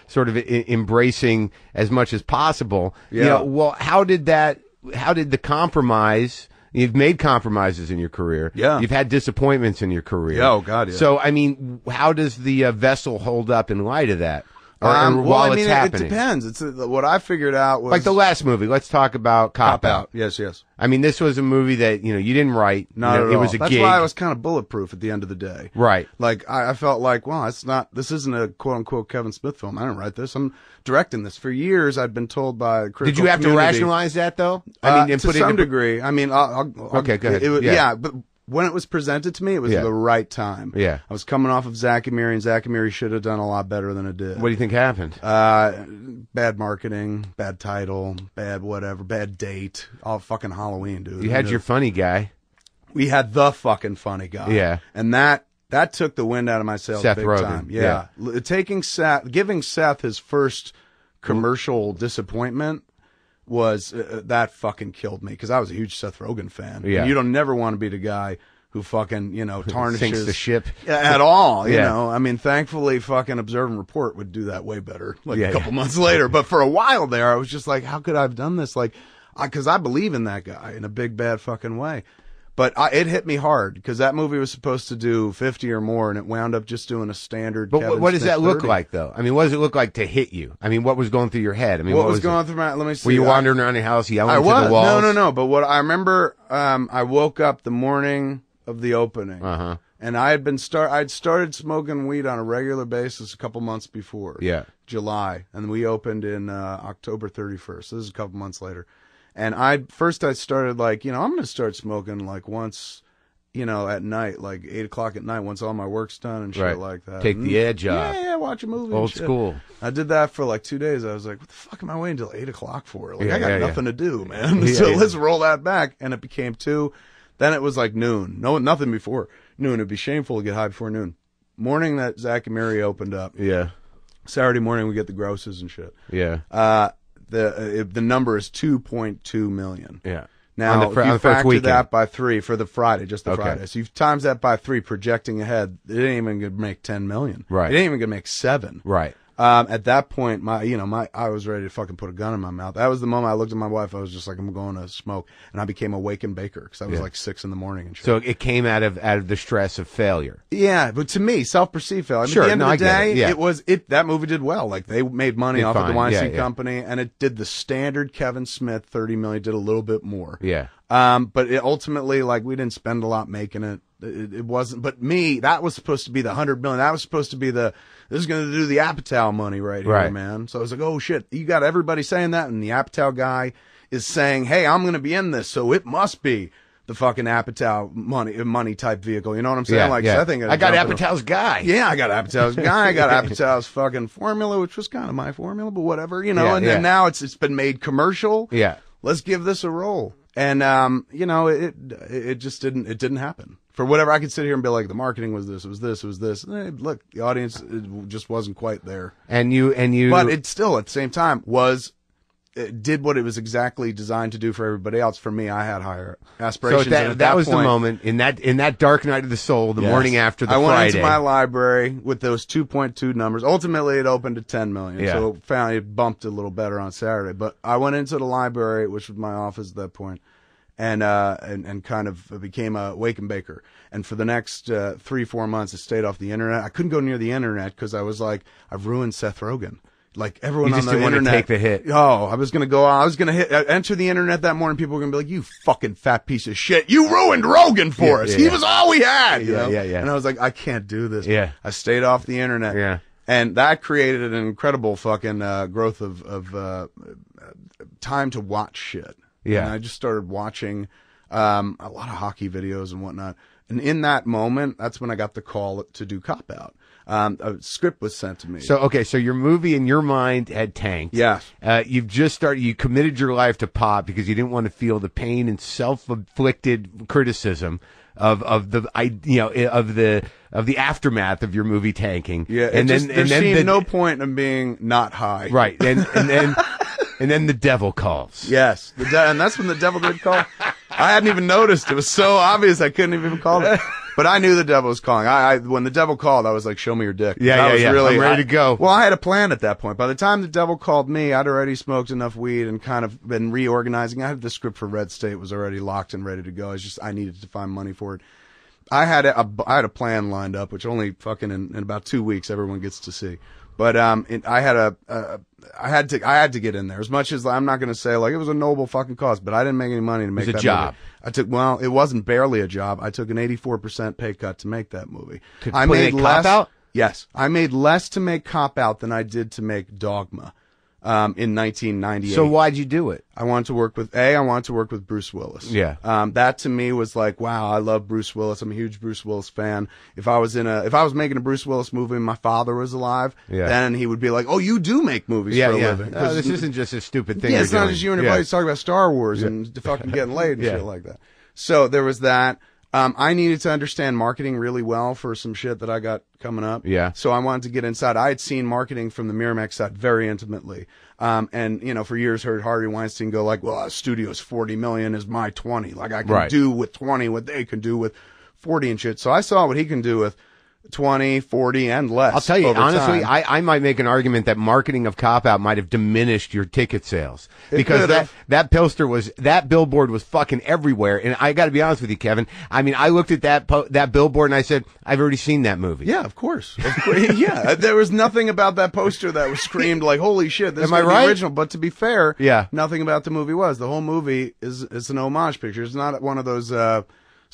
sort of embracing as much as possible. Yeah. Well, how did the compromise? You've made compromises in your career. Yeah. You've had disappointments in your career. Yeah, oh, God, yeah. So, I mean, how does the vessel hold up in light of that? It's happening? It depends. It's what I figured out was like the last movie. Let's talk about Cop Out. Yes, yes. I mean, this was a movie that you didn't write. Not at all. It was a That's gig. why I was kind of bulletproof at the end of the day. Right. Like I felt like, well, this isn't a quote unquote Kevin Smith film. I didn't write this. I'm directing this. For years, I'd been told by the critical Did you have community, to rationalize that though? I mean, to some degree. I mean, okay, go ahead. Yeah, but when it was presented to me, it was the right time. Yeah. I was coming off of Zack and Miri, and Zack and Miri should have done a lot better than it did. What do you think happened? Bad marketing, bad title, bad whatever, bad date. All fucking Halloween, dude. You had your funny guy. We had the fucking funny guy. Yeah. And that took the wind out of my sails Seth big Rogen. time. Yeah. Taking giving Seth his first commercial disappointment was that fucking killed me because I was a huge Seth Rogen fan. Yeah. And you don't never want to be the guy who fucking, tarnishes sinks the ship at all. You know, I mean, thankfully, fucking Observe and Report would do that way better. A couple months later, but for a while there, I was just like, how could I have done this? Like, because I believe in that guy in a big bad fucking way. But it hit me hard because that movie was supposed to do 50 or more, and it wound up just doing a standard. But Kevin what does Smith that look 30. like, though? I mean, what does it look like to hit you? I mean, what was going through your head? I mean, what was going through my? Let me see. Were you wandering around your house yelling I to was. the walls? No. But what I remember, I woke up the morning of the opening, and I'd started smoking weed on a regular basis a couple months before. Yeah. July, and we opened in October 31st. So this is a couple months later. And I started like, I'm going to start smoking like once, at night, like 8 o'clock at night, once all my work's done and shit like that. Take the edge off. Yeah, watch a movie. Old and shit. School. I did that for like 2 days. I was like, what the fuck am I waiting until 8 o'clock for? Like, I got nothing to do, man. So let's roll that back. And it became 2. Then it was like noon. No, nothing before noon. It'd be shameful to get high before noon. Morning that Zach and Mary opened up. Yeah. Saturday morning we get the grosses and shit. Yeah. The number is 2.2 million. Yeah. Now, on the if you first factor weekend. that by 3 for the Friday, just the Friday. So you times that by 3, projecting ahead, it ain't even going to make 10 million. Right. It ain't even going to make 7. Right. At that point, I was ready to fucking put a gun in my mouth. That was the moment I looked at my wife. I was just like, I'm going to smoke, and I became a waking baker because I was like 6 in the morning and shit. So it came out of the stress of failure. Yeah, but to me, self-perceived failure. Sure, at the end of the day, it was that movie did well. Like they made money Did off of the fine. Weinstein Yeah. Company, and it did the standard Kevin Smith 30 million. Did a little bit more. Yeah. But it ultimately, like, we didn't spend a lot making it. It wasn't. But me, that was supposed to be the 100 million. That was supposed to be this is going to do the Apatow money right here, man. So I was like, oh shit, you got everybody saying that, and the Apatow guy is saying, hey, I'm going to be in this, so it must be the fucking Apatow money type vehicle. You know what I'm saying? Yeah, like, yeah. So I think I got Apatow's guy. Yeah, I got Apatow's guy. I got Apatow's fucking formula, which was kind of my formula, but whatever, and then now it's been made commercial. Yeah. Let's give this a roll. And, it just didn't happen. For whatever, I could sit here and be like, the marketing was this, it was this, it was this. Look, the audience it just wasn't quite there. And you. But it still, at the same time, it did what it was exactly designed to do for everybody else. For me, I had higher aspirations. So and at that was point, the moment in that dark night of the soul, the morning after the I went Friday. into my library with those 2.2 numbers. Ultimately, it opened to 10 million. Yeah. So it bumped a little better on Saturday. But I went into the library, which was my office at that point, and kind of became a wake and baker. And for the next 3-4 months, I stayed off the internet. I couldn't go near the internet because I was like, I've ruined Seth Rogen. Like everyone You just on the didn't want internet, to take the hit. Oh, I was gonna go. I was gonna enter the internet that morning. People were gonna be like, "You fucking fat piece of shit! You ruined Rogan for us. Yeah, He yeah. was all we had." You know? Yeah. And I was like, I can't do this. Yeah. I stayed off the internet. Yeah. And that created an incredible fucking growth of time to watch shit. Yeah. And I just started watching a lot of hockey videos and whatnot. And in that moment, that's when I got the call to do Cop Out. A script was sent to me. So your movie in your mind had tanked. Yes. You committed your life to pop because you didn't want to feel the pain and self-inflicted criticism of the aftermath of your movie tanking. Yeah. There seemed no point in being not high. Right. And then the devil calls. Yes. And that's when the devil did call. I hadn't even noticed. It was so obvious I couldn't even call it. But I knew the devil was calling. When the devil called, I was like, show me your dick. Yeah. Really, I'm ready to go. Well, I had a plan at that point. By the time the devil called me, I'd already smoked enough weed and kind of been reorganizing. I had the script for Red State was already locked and ready to go. I needed to find money for it. I had a plan lined up, which only fucking in about 2 weeks everyone gets to see. But I had to get in there. As much as I'm not going to say like it was a noble fucking cause, but I didn't make any money to make that job. Movie. It wasn't barely a job. I took an 84% pay cut to make that movie. I made less. Cop Out? Yes, I made less to make Cop Out than I did to make Dogma. In 1998. So why'd you do it? I wanted to work with Bruce Willis. Yeah. That to me was like, wow, I love Bruce Willis. I'm a huge Bruce Willis fan. If I was making a Bruce Willis movie and my father was alive, then he would be like, oh, you do make movies for a living. No, this isn't just a stupid thing. Yeah, it's not just you and your buddies talking about Star Wars and fucking getting laid and shit like that. So there was that. I needed to understand marketing really well for some shit that I got coming up. Yeah. So I wanted to get inside. I had seen marketing from the Miramax side very intimately. And, for years heard Harvey Weinstein go like, well, a studio's 40 million is my 20. Like I can do with 20 what they can do with 40 and shit. So I saw what he can do with 20, 40, and less. I'll tell you, over honestly, time. I might make an argument that marketing of Cop Out might have diminished your ticket sales. Because that billboard was fucking everywhere. And I gotta be honest with you, Kevin. I mean, I looked at that billboard and I said, I've already seen that movie. Yeah, of course. Yeah, there was nothing about that poster that was screamed like, holy shit, this is the original. But to be fair, nothing about the movie was. The whole movie is an homage picture. It's not one of those,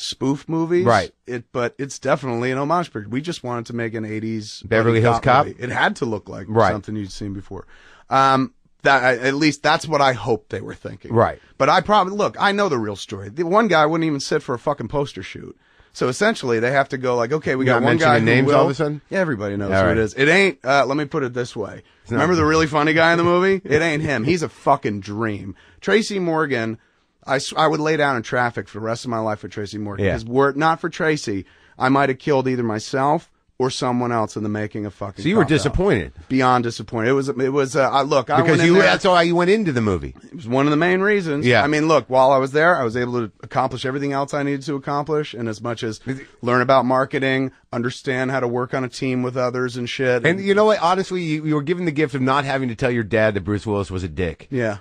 spoof movies, right? But it's definitely an homage picture. We just wanted to make an 80s Beverly Hills Cop. Movie. It had to look like something you'd seen before. At least that's what I hope they were thinking. Right. But I know the real story. The one guy wouldn't even sit for a fucking poster shoot. So essentially, they have to go like, okay, we got one guy who names all of a sudden. Yeah, everybody knows who it is. It ain't. Let me put it this way. Remember the really funny guy in the movie? It ain't him. He's a fucking dream. Tracy Morgan. I would lay down in traffic for the rest of my life with Tracy Morgan. Because were it not for Tracy, I might have killed either myself or someone else in the making of fucking. So you were disappointed. Beyond disappointed. It was. Look, I because went in there, that's why you went into the movie. It was one of the main reasons. Yeah. I mean, look, while I was there, I was able to accomplish everything else I needed to accomplish, and as much as learn about marketing, understand how to work on a team with others and shit. And you know what? Honestly, you were given the gift of not having to tell your dad that Bruce Willis was a dick. Yeah.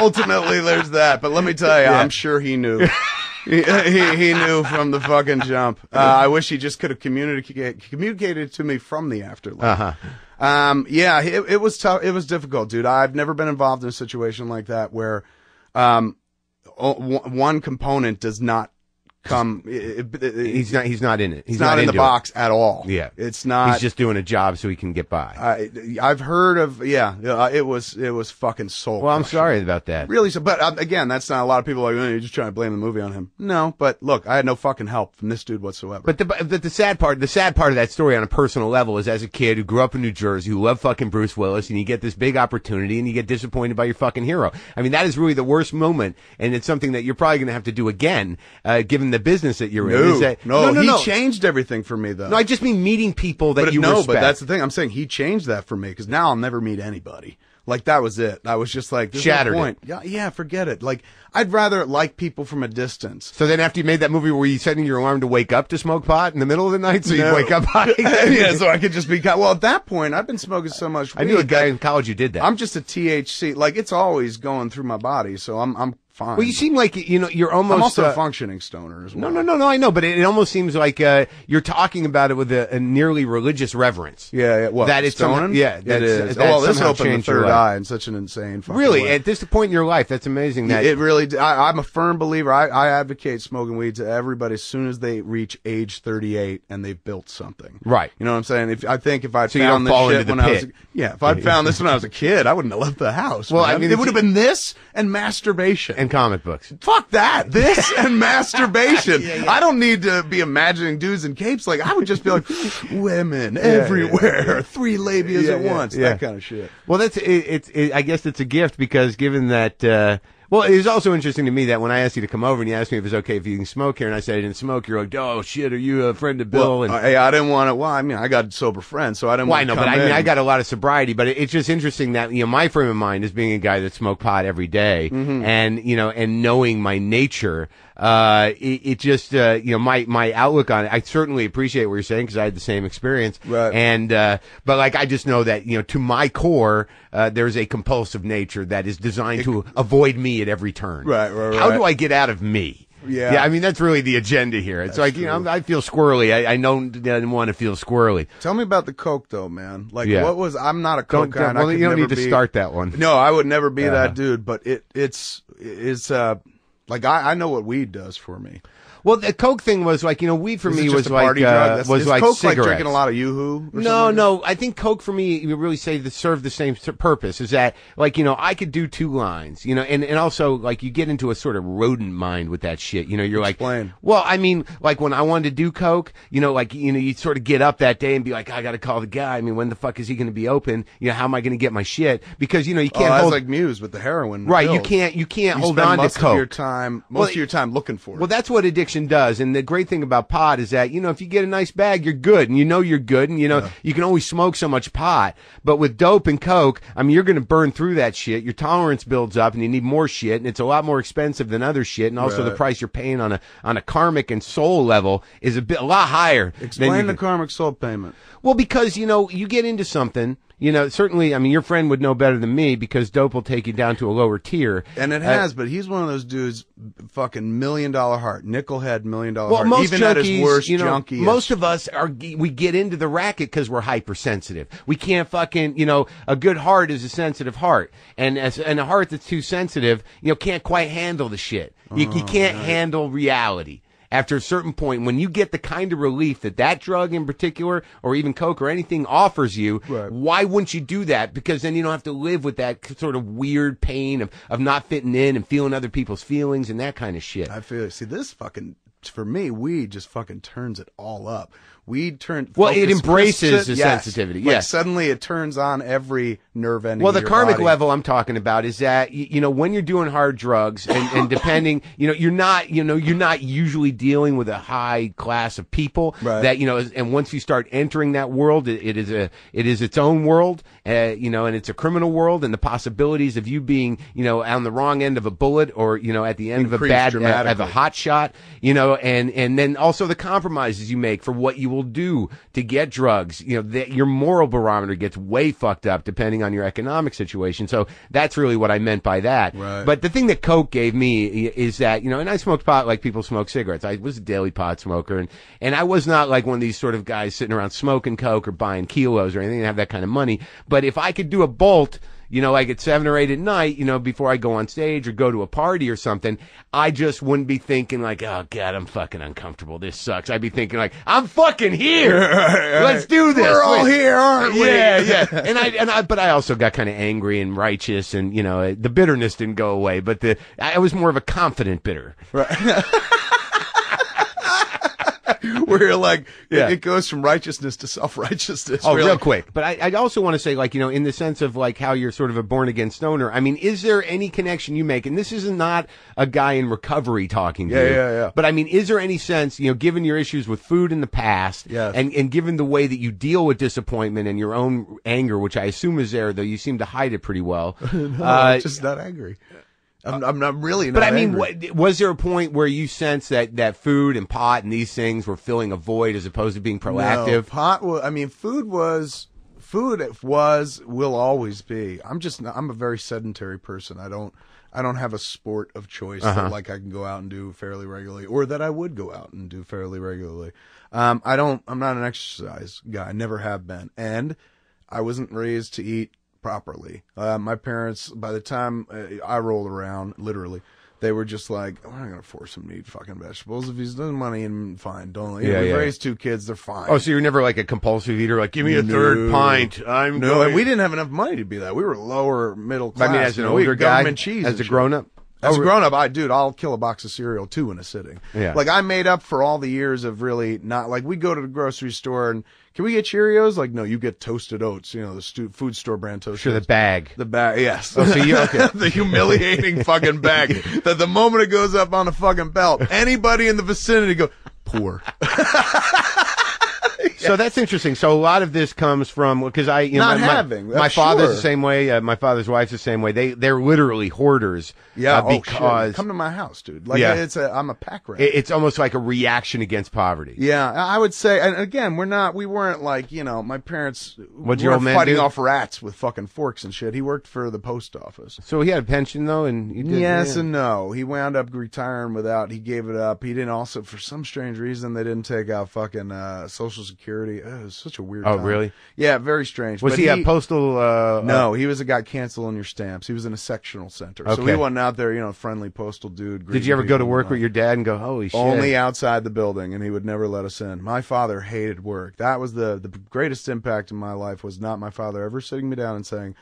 Ultimately, there's that. But let me tell you, I'm sure he knew. He knew from the fucking jump. I wish he just could have communicated to me from the afterlife. It was tough. It was difficult, dude. I've never been involved in a situation like that where one component does not come. He's not in it. He's not in the box at all. Yeah, it's not. He's just doing a job so he can get by. I've heard of. It was fucking soul. Well, I'm sorry about that. Really, but again, that's not a lot of people like. You're just trying to blame the movie on him. No, but look, I had no fucking help from this dude whatsoever. But the sad part of that story on a personal level is, as a kid who grew up in New Jersey, who loved fucking Bruce Willis, and you get this big opportunity, and you get disappointed by your fucking hero. I mean, that is really the worst moment, and it's something that you're probably going to have to do again, given the business that you're in. No, he changed everything for me, though. No, I just mean meeting people that you respect. But that's the thing. I'm saying he changed that for me, because now I'll never meet anybody. Like, that was it. I was just like, shattered no point. Yeah, forget it. Like, I'd rather like people from a distance. So then after you made that movie, were you setting your alarm to wake up to smoke pot in the middle of the night so you'd wake up high? Yeah, so I could just be, well, at that point, I've been smoking so much weed. I knew a guy in college who did that. I'm just a THC. Like, it's always going through my body, so I'm fine. Well, you seem like, you're almost... I'm also a functioning stoner as well. No, I know, but it almost seems like you're talking about it with a nearly religious reverence. Yeah, well, that it's stoning? It is. This opened the third eye in such an insane fucking Really? way. At this point in your life, that's amazing. That it really... I'm a firm believer. I advocate smoking weed to everybody as soon as they reach age 38 and they've built something. Right. You know what I'm saying? If I'd so found this shit when I was... if I'd found this when I was a kid, I wouldn't have left the house. Well, man. I mean... It would have been this and masturbation. And comic books. Fuck that. This and masturbation. I don't need to be imagining dudes in capes. Like, I would just be like, women everywhere. 3 labias at once. That kind of shit. Well, I guess it's a gift, because given that, well, it was also interesting to me that when I asked you to come over and you asked me if it was okay if you can smoke here, and I said I didn't smoke, you're like, oh shit, are you a friend of Bill? Well, I didn't want to. Well, I mean, I got sober friends, so I didn't want to. Well, I know, but I mean, I got a lot of sobriety, but it's just interesting that, my frame of mind is being a guy that smoked pot every day, and, and knowing my nature, it just, my outlook on it, I certainly appreciate what you're saying, because I had the same experience. Right. And, but like, I just know that, to my core, there's a compulsive nature that is designed to avoid me at every turn. Right. How do I get out of me? Yeah, I mean, that's really the agenda here. It's like, I feel squirrely. I don't want to feel squirrely. Tell me about the coke, though, man. Like, I'm not a coke guy. Well, you don't need to start that one. No, I would never be that dude, but it's like, I know what weed does for me. Well, the coke thing was like, weed for me was like party drug? was like coke cigarettes. Like drinking a lot of Yoo-Hoo? No. I think coke for me, you really say serve the same purpose. Is that like, I could do 2 lines, and also like you get into a sort of rodent mind with that shit. You're Explain. Like, well, I mean, like when I wanted to do coke, you sort of get up that day and be like, I got to call the guy. I mean, when the fuck is he going to be open? How am I going to get my shit? Because you can't hold like Muse with the heroin. Right. You can't hold on to coke. Most of your time looking for it. Well, that's what addiction addiction does. And the great thing about pot is that, if you get a nice bag, you're good. And you're good. And, you can only smoke so much pot. But with dope and coke, you're going to burn through that shit. Your tolerance builds up and you need more shit. And it's a lot more expensive than other shit. And also the price you're paying on a karmic and soul level is a lot higher. Explain the karmic soul payment. Well, because, you get into something. Certainly, your friend would know better than me because dope will take you down to a lower tier. And it has, but he's one of those dudes, fucking $1 million heart, nickel head, $1 million heart. Most even junkies, at his worst, junkie. Most of us we get into the racket because we're hypersensitive. We can't fucking, a good heart is a sensitive heart. And a heart that's too sensitive, can't quite handle the shit. You can't handle reality. After a certain point, when you get the kind of relief that drug in particular, or even coke or anything offers you, why wouldn't you do that? Because then you don't have to live with that sort of weird pain of not fitting in and feeling other people's feelings and that kind of shit. I feel it. See, this fucking, for me, weed just fucking turns it all up. Weed turns... Well, it embraces the sensitivity. Like suddenly it turns on every nerve ending. Well, the karmic body. level I'm talking about is that, when you're doing hard drugs and depending, you're not usually dealing with a high class of people that, and once you start entering that world, it is its own world, and it's a criminal world, and the possibilities of you being, on the wrong end of a bullet or, at the end of a hot shot, and then also the compromises you make for what you will do to get drugs, your moral barometer gets way fucked up depending on your economic situation. So that's really what I meant by that. Right. But the thing that coke gave me is that, and I smoked pot like people smoke cigarettes. I was a daily pot smoker, and I was not like one of these sort of guys sitting around smoking coke or buying kilos or anything and have that kind of money. But if I could do a bolt, like at 7 or 8 at night, before I go on stage or go to a party or something, I just wouldn't be thinking like, oh God, I'm fucking uncomfortable. This sucks. I'd be thinking like, I'm fucking here. Let's do this. We're all here, aren't we? Yeah. But I also got kind of angry and righteous, and the bitterness didn't go away. But I was more of a confident bitter. Right. Where you're like, it goes from righteousness to self-righteousness. Oh, real quick. But I also want to say, like, in the sense of, like, how you're sort of a born-again stoner, is there any connection you make? And this is not a guy in recovery talking to you. Yeah. But, is there any sense, given your issues with food in the past, and given the way that you deal with disappointment and your own anger, which I assume is there, though you seem to hide it pretty well. No, I'm just not angry. I'm not really not angry. Was there a point where you sensed that food and pot and these things were filling a void as opposed to being proactive? Food will always be. I'm a very sedentary person. I don't have a sport of choice that like I can go out and do fairly regularly, or that I would go out and do fairly regularly. I'm not an exercise guy. I never have been. And I wasn't raised to eat properly. My parents, by the time I rolled around, literally, they were just like, we're not going to force him to eat fucking vegetables. If he's doing money, and fine, don't. We've raised 2 kids, they're fine. Oh, so you're never like a compulsive eater, like, give me a third pint. And we didn't have enough money to be that. We were lower middle class. As an older guy, as a grown-up? As a grown-up, I'll kill a box of cereal, too, in a sitting. Yeah. Like, I made up for all the years of really not, like, we'd go to the grocery store and, can we get Cheerios? Like, no, you get Toasted Oats, the food store brand Toasted Sure, Oats. the bag. The bag, yes. Oh, so you, okay. The humiliating fucking bag. That the moment it goes up on the fucking belt, anybody in the vicinity go, poor. So that's interesting. So a lot of this comes from, because my father's the same way. My father's wife's the same way. They're literally hoarders. Yeah, because come to my house, dude. Like, I'm a pack rat. It's almost like a reaction against poverty. Yeah, I would say. And again, we weren't like, my parents What'd your old man fighting do? off rats with fucking forks and shit. He worked for the post office. So he had a pension though, and you did, yes and no. He wound up retiring he gave it up. He didn't also, for some strange reason, they didn't take out fucking Social Security. It was such a weird time. Oh, really? Yeah, very strange. Was he a postal? No, he was a guy canceling your stamps. He was in a sectional center. Okay. So he wasn't out there, friendly postal dude. Did you ever go to work with your dad and go, holy shit? Only outside the building, and he would never let us in. My father hated work. That was the greatest impact in my life, was not my father ever sitting me down and saying,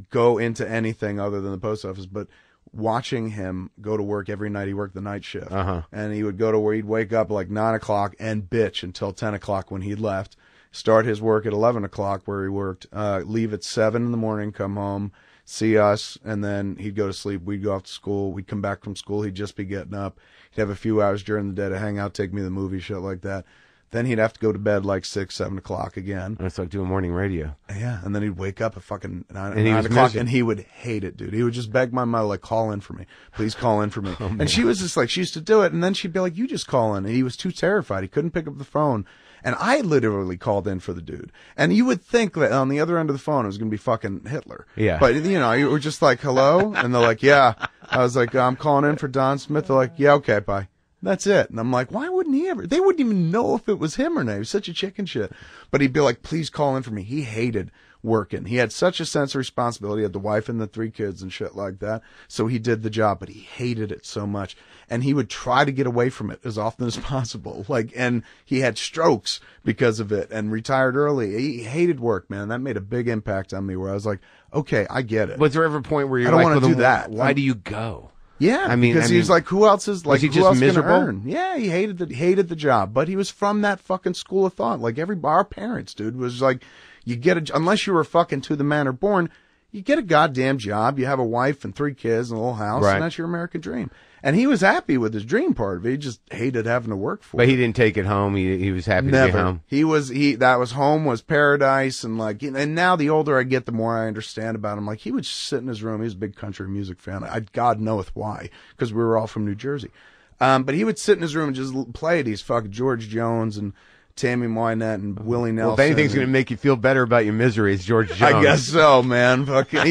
go into anything other than the post office, but watching him go to work every night. He worked the night shift. And he would go to work. He'd wake up like 9 o'clock and bitch until 10 o'clock when he left. Start his work at 11 o'clock where he worked. Leave at 7 in the morning, come home, see us, and then he'd go to sleep. We'd go off to school. We'd come back from school. He'd just be getting up. He'd have a few hours during the day to hang out, take me to the movie, shit like that. Then he'd have to go to bed like 6, 7 o'clock again. It's like doing morning radio. Yeah, and then he'd wake up at fucking 9 And he was o'clock, missing. and he would hate it, dude. He would just beg my mother, like, call in for me. Please call in for me. Oh, and she was just like, she used to do it, and then she'd be like, you just call in. And he was too terrified. He couldn't pick up the phone. And I literally called in for the dude. And you would think that on the other end of the phone it was going to be fucking Hitler. Yeah. But, you know, you were just like, hello? And they're like, yeah. I was like, I'm calling in for Don Smith. They're like, yeah, okay, bye. That's it. And I'm like, why wouldn't he ever? They wouldn't even know if it was him or not. He was such a chicken shit. But he'd be like, please call in for me. He hated working. He had such a sense of responsibility. He had the wife and the 3 kids and shit like that. So he did the job, but he hated it so much. And he would try to get away from it as often as possible. Like, and he had strokes because of it and retired early. He hated work, man. That made a big impact on me where I was like, okay, I get it. Was there ever a point where you're I don't like, want to well, do that. Why do you go? Yeah, I mean, because he was like, who else is like? he who just else gonna miserable? earn? Yeah, he hated the job, but he was from that fucking school of thought. Like our parents, dude, was like, you get unless you were fucking to the manor born, you get a goddamn job, you have a wife and 3 kids and a little house, Right. and that's your American dream. And he was happy with his dream part of it. He just hated having to work for it. But he didn't take it home. He was happy to Never. get home. That was home was paradise, and like, and now the older I get, the more I understand about him. Like, he would sit in his room. He was a big country music fan. God knoweth why, because we were all from New Jersey. But he would sit in his room and just play these fucking George Jones and Tammy Wynette and Willie Nelson. Well, if anything's going to make you feel better about your misery, it's George Jones. I guess so, man. Fucking,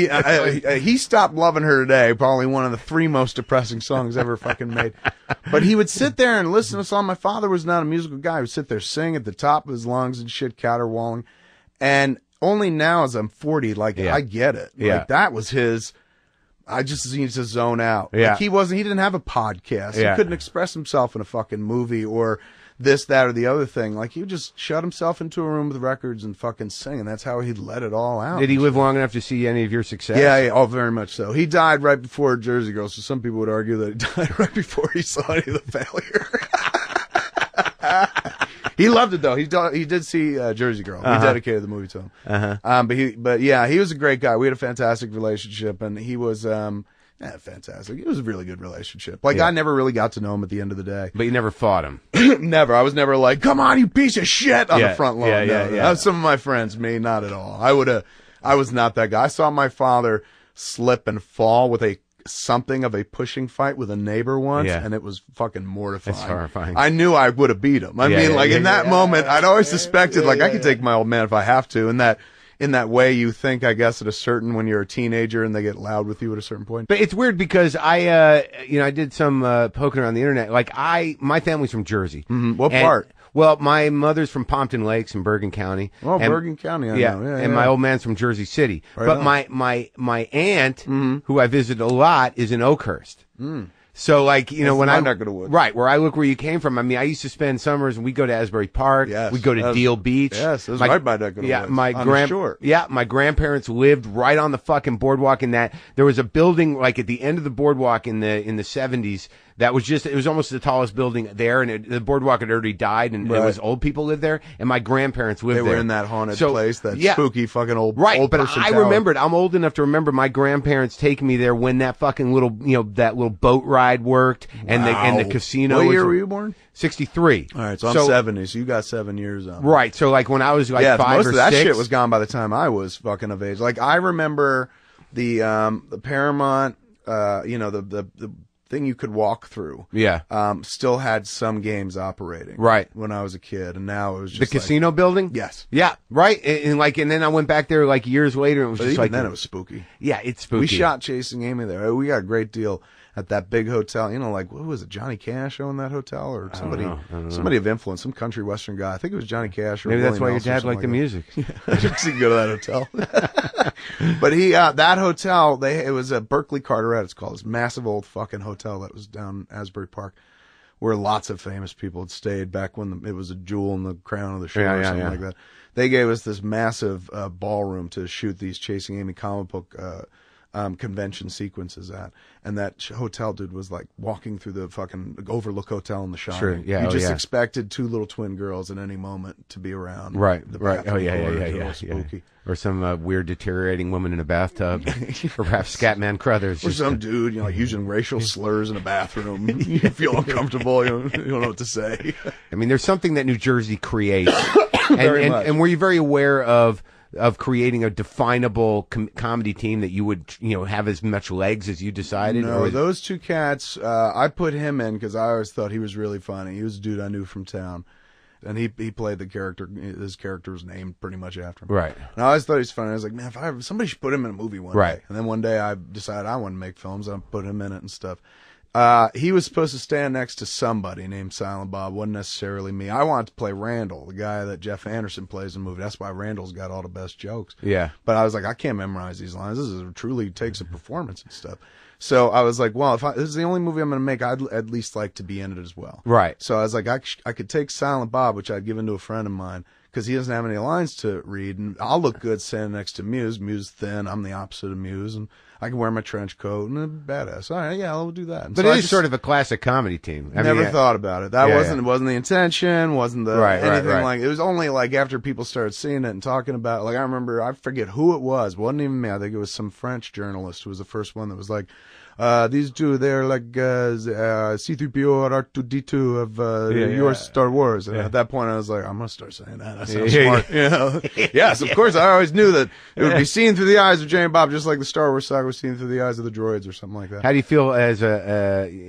he stopped loving her today. Probably one of the 3 most depressing songs ever fucking made. But he would sit there and listen to a song. My father was not a musical guy. He would sit there, sing at the top of his lungs and shit, caterwauling. And only now, as I'm 40, like, I get it. Yeah. Like, that was his. I just need to zone out. Yeah. Like, he didn't have a podcast. Yeah. He couldn't express himself in a fucking movie or this, that, or the other thing. Like, he would just shut himself into a room with records and fucking sing, and that's how he'd let it all out. Did he live long enough to see any of your success? Yeah, oh, very much so. He died right before Jersey Girl, so some people would argue that he died right before he saw any of the failure. He loved it though. He did see Jersey Girl. We dedicated the movie to him. But he was a great guy. We had a fantastic relationship, and he was fantastic. It was a really good relationship. Like, I never really got to know him at the end of the day. But you never fought him. Never. I was never like, come on, you piece of shit, on the front lawn. Yeah. That was some of my friends. Me, not at all. I was not that guy. I saw my father slip and fall with something of a pushing fight with a neighbor once, and it was fucking mortifying. That's horrifying. I knew I would have beat him. I mean, in that moment, I'd always suspected, I could take my old man if I have to. In that way, you think, I guess, when you're a teenager and they get loud with you at a certain point. But it's weird because I did some poking around the internet. Like, my family's from Jersey. Mm-hmm. What part? Well, my mother's from Pompton Lakes in Bergen County. Oh, Bergen County, I know. Yeah, and my old man's from Jersey City. Right but on. my aunt, who I visited a lot, is in Oakhurst. So, like, when my neck of the woods. Right, where I look where you came from. I mean, I used to spend summers and we'd go to Asbury Park. Yes. We'd go to Deal Beach. Yes, it was right by neck of the woods. My grandparents lived right on the fucking boardwalk. In that there was a building like at the end of the boardwalk in the 70s. That was it was almost the tallest building there, and the boardwalk had already died, and it was old people lived there, and my grandparents lived there. They were in that haunted place, that spooky fucking old but person I tower. remembered. I'm old enough to remember my grandparents taking me there when that fucking little, that little boat ride worked, and the casino. What year were you born? 63. All right, so I'm 70, so you got 7 years on. Right, so like when I was like 5 or 6. Most of that shit was gone by the time I was fucking of age. Like, I remember the Paramount, the thing you could walk through. Yeah. Still had some games operating. Right. When I was a kid, and now it was just the casino building? Yes. Yeah, right. And then I went back there like years later, and it was But just even like then it was spooky. Yeah, it's spooky. We shot Chasing Amy there. We got a great deal at that big hotel. Like, what was it? Johnny Cash owned that hotel, or somebody of influence, some country western guy. I think it was Johnny Cash. Or maybe that's Willie why your Nelson or dad something liked the music. I just didn't go to that hotel. But that hotel, it was a Berkeley Carteret. It's called. This massive old fucking hotel that was down Asbury Park, where lots of famous people had stayed back when it was a jewel in the crown of the show or something like that. They gave us this massive ballroom to shoot these Chasing Amy comic book convention sequences at, and that hotel dude was like walking through the fucking Overlook Hotel in The Shining. Sure, yeah, you just yeah. expected two little twin girls at any moment to be around. Right, The right. Oh, bathroom yeah, corridors, yeah, they're yeah, all yeah. spooky. Or some weird deteriorating woman in a bathtub. Or perhaps Scatman Crothers. Or some dude, like using racial slurs in a bathroom. You feel uncomfortable. You don't know what to say. I mean, there's something that New Jersey creates. Very much. And were you very aware of creating a definable comedy team that you would, have as much legs as you decided? No, those two cats, I put him in because I always thought he was really funny. He was a dude I knew from town. And he played the character. His character was named pretty much after him. Right. And I always thought he was funny. I was like, man, somebody should put him in a movie one right. day. And then one day I decided I want to make films. I put him in it and stuff. He was supposed to stand next to somebody named Silent Bob. Wasn't necessarily me. I wanted to play Randall, the guy that Jeff Anderson plays in the movie. That's why Randall's got all the best jokes. Yeah. But I was like, I can't memorize these lines. Truly takes a performance and stuff. So I was like, well, this is the only movie I'm going to make, I'd at least like to be in it as well. Right. So I was like, I could take Silent Bob, which I'd given to a friend of mine, because he doesn't have any lines to read, and I'll look good standing next to Muse. Muse thin, I'm the opposite of Muse, and I can wear my trench coat and a badass. All right, yeah, I'll do that. And but so it is sort of a classic comedy team. I never mean, thought about it. That yeah, wasn't the intention, wasn't the anything right. like. It was only like after people started seeing it and talking about it. Like I remember, I forget who it was. It wasn't even me. I think it was some French journalist who was the first one that was like, these two, they're like C-3PO or R2-D2 of your Star Wars. And at that point, I was like, I'm going to start saying that. That sounds smart. Yes, of course. I always knew that it would be seen through the eyes of Jay and Bob, just like the Star Wars saga was seen through the eyes of the droids or something like that. How do you feel as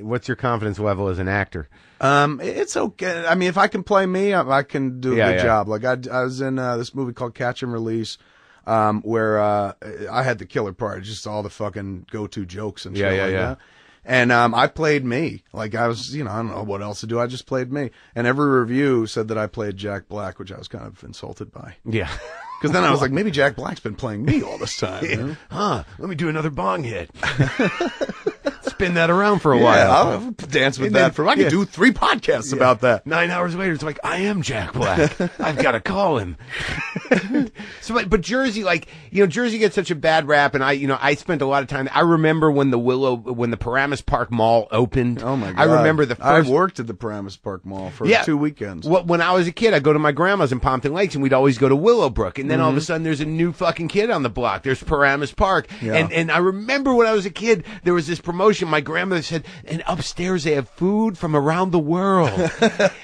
what's your confidence level as an actor? It's okay. I mean, if I can play me, I can do a good job. Like I was in this movie called Catch and Release. Where I had the killer part, just all the fucking go-to jokes and shit like that. And I played me. Like I was, I don't know what else to do. I just played me. And every review said that I played Jack Black, which I was kind of insulted by. Yeah. Because then I was like, maybe Jack Black's been playing me all this time. You know? Huh, let me do another bong hit. Spin that around for a while. I'll dance with that I could do 3 podcasts about that. 9 hours later, it's like, I am Jack Black. I've got to call him. But Jersey, Jersey gets such a bad rap, and I spent a lot of time. I remember when the Paramus Park Mall opened. Oh my God. I remember the first. I worked at the Paramus Park Mall for 2 weekends. Well, when I was a kid, I'd go to my grandma's in Pompton Lakes, and we'd always go to Willowbrook. And then all of a sudden, there's a new fucking kid on the block. There's Paramus Park. Yeah. And I remember when I was a kid, there was this promotion. My grandmother said, and upstairs they have food from around the world.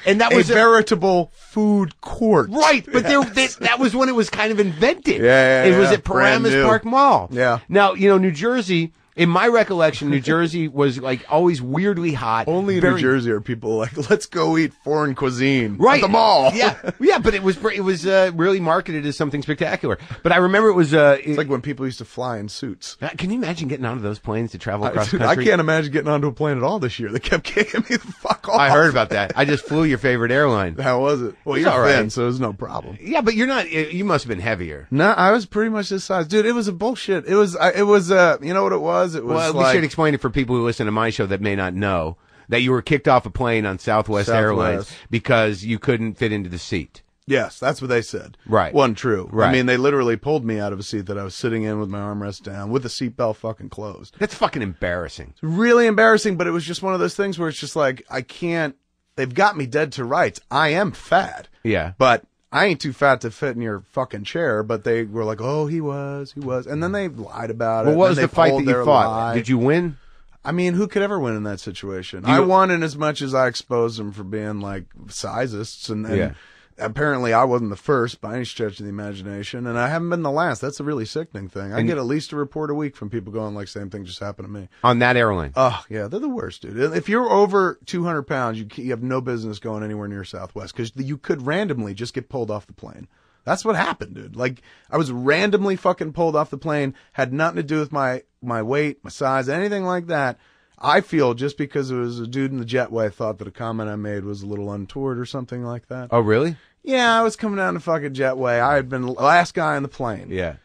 And that was a veritable food court. Right, but that was when it was kind of invented. Yeah, it was yeah. at Paramus Park Mall. Yeah. Now, New Jersey, in my recollection, New Jersey was like always weirdly hot. Only in New Jersey are people like, let's go eat foreign cuisine at the mall. Yeah, but it was really marketed as something spectacular. But I remember it was it's like when people used to fly in suits. Can you imagine getting onto those planes to travel across the country? I can't imagine getting onto a plane at all this year. They kept kicking me the fuck off. I heard about that. I just flew your favorite airline. How was it? Well, you're all thin, right. so there's no problem. Yeah, but you're not. You must have been heavier. No, I was pretty much this size, dude. It was a bullshit. It was. You know what it was? It was. Well, we should explain it for people who listen to my show that may not know that you were kicked off a plane on Southwest Airlines because you couldn't fit into the seat. Yes, that's what they said. Right. Wasn't true. Right. I mean, they literally pulled me out of a seat that I was sitting in with my armrest down, with the seatbelt fucking closed. That's fucking embarrassing. It's really embarrassing, but it was just one of those things where it's just like, I can't, they've got me dead to rights. I am fat. Yeah. But I ain't too fat to fit in your fucking chair, but they were like, oh, he was. And then they lied about it. Well, what was the fight that you fought? Lie. Did you win? I mean, who could ever win in that situation? I won in as much as I exposed them for being like sizists, and apparently I wasn't the first by any stretch of the imagination, and I haven't been the last. That's a really sickening thing. I get at least a report a week from people going like, same thing just happened to me. On that airline? Oh, yeah, they're the worst, dude. If you're over 200 pounds, you have no business going anywhere near Southwest, because you could randomly just get pulled off the plane. That's what happened, dude. Like, I was randomly fucking pulled off the plane, had nothing to do with my weight, my size, anything like that. I feel just because it was a dude in the jetway thought that a comment I made was a little untoward or something like that. Oh, really? Yeah, I was coming down the fucking jetway. I had been the last guy on the plane. Yeah.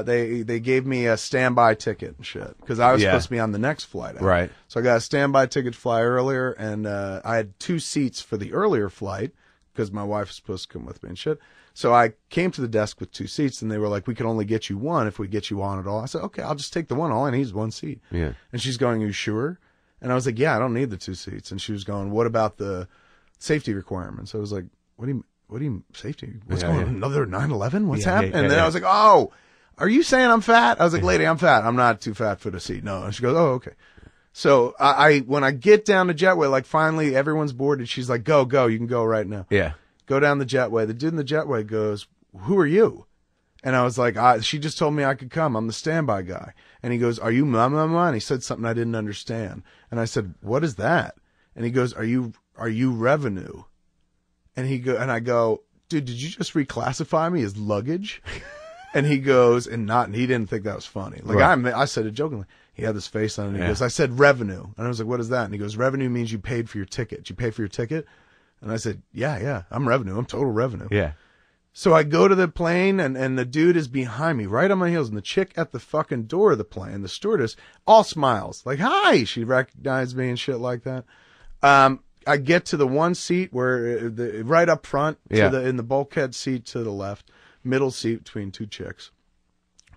They gave me a standby ticket and shit, because I was supposed to be on the next flight out. Right. So I got a standby ticket to fly earlier, and I had 2 seats for the earlier flight, because my wife was supposed to come with me and shit. So I came to the desk with 2 seats, and they were like, we can only get you one if we get you on at all. I said, okay, I'll just take the one. All I need is 1 seat. Yeah. And she's going, are you sure? And I was like, yeah, I don't need the 2 seats. And she was going, what about the safety requirements? I was like, what do you safety? What's going on? Another 9/11? What's happening? And then I was like, oh, are you saying I'm fat? I was like, lady, I'm fat. I'm not too fat for the seat. No. And she goes, oh, okay. So when I get down the jetway, like finally everyone's boarded, she's like, go, you can go right now. Yeah. Go down the jetway. The dude in the jetway goes, who are you? And I was like, she just told me I could come. I'm the standby guy. And he goes, are you mama? And he said something I didn't understand. And I said, what is that? And he goes, are you revenue? And I go, dude, did you just reclassify me as luggage? And he goes, and he didn't think that was funny. Like I said it jokingly. He had this face on it. And he goes, I said revenue. And I was like, what is that? And he goes, revenue means you paid for your ticket. Did you pay for your ticket? And I said, yeah, I'm revenue. I'm total revenue. Yeah. So I go to the plane, and the dude is behind me, right on my heels. And the chick at the fucking door of the plane, the stewardess, all smiles. Like, hi. She recognized me and shit like that. I get to the one seat where, right up front, in the bulkhead seat to the left, middle seat between 2 chicks.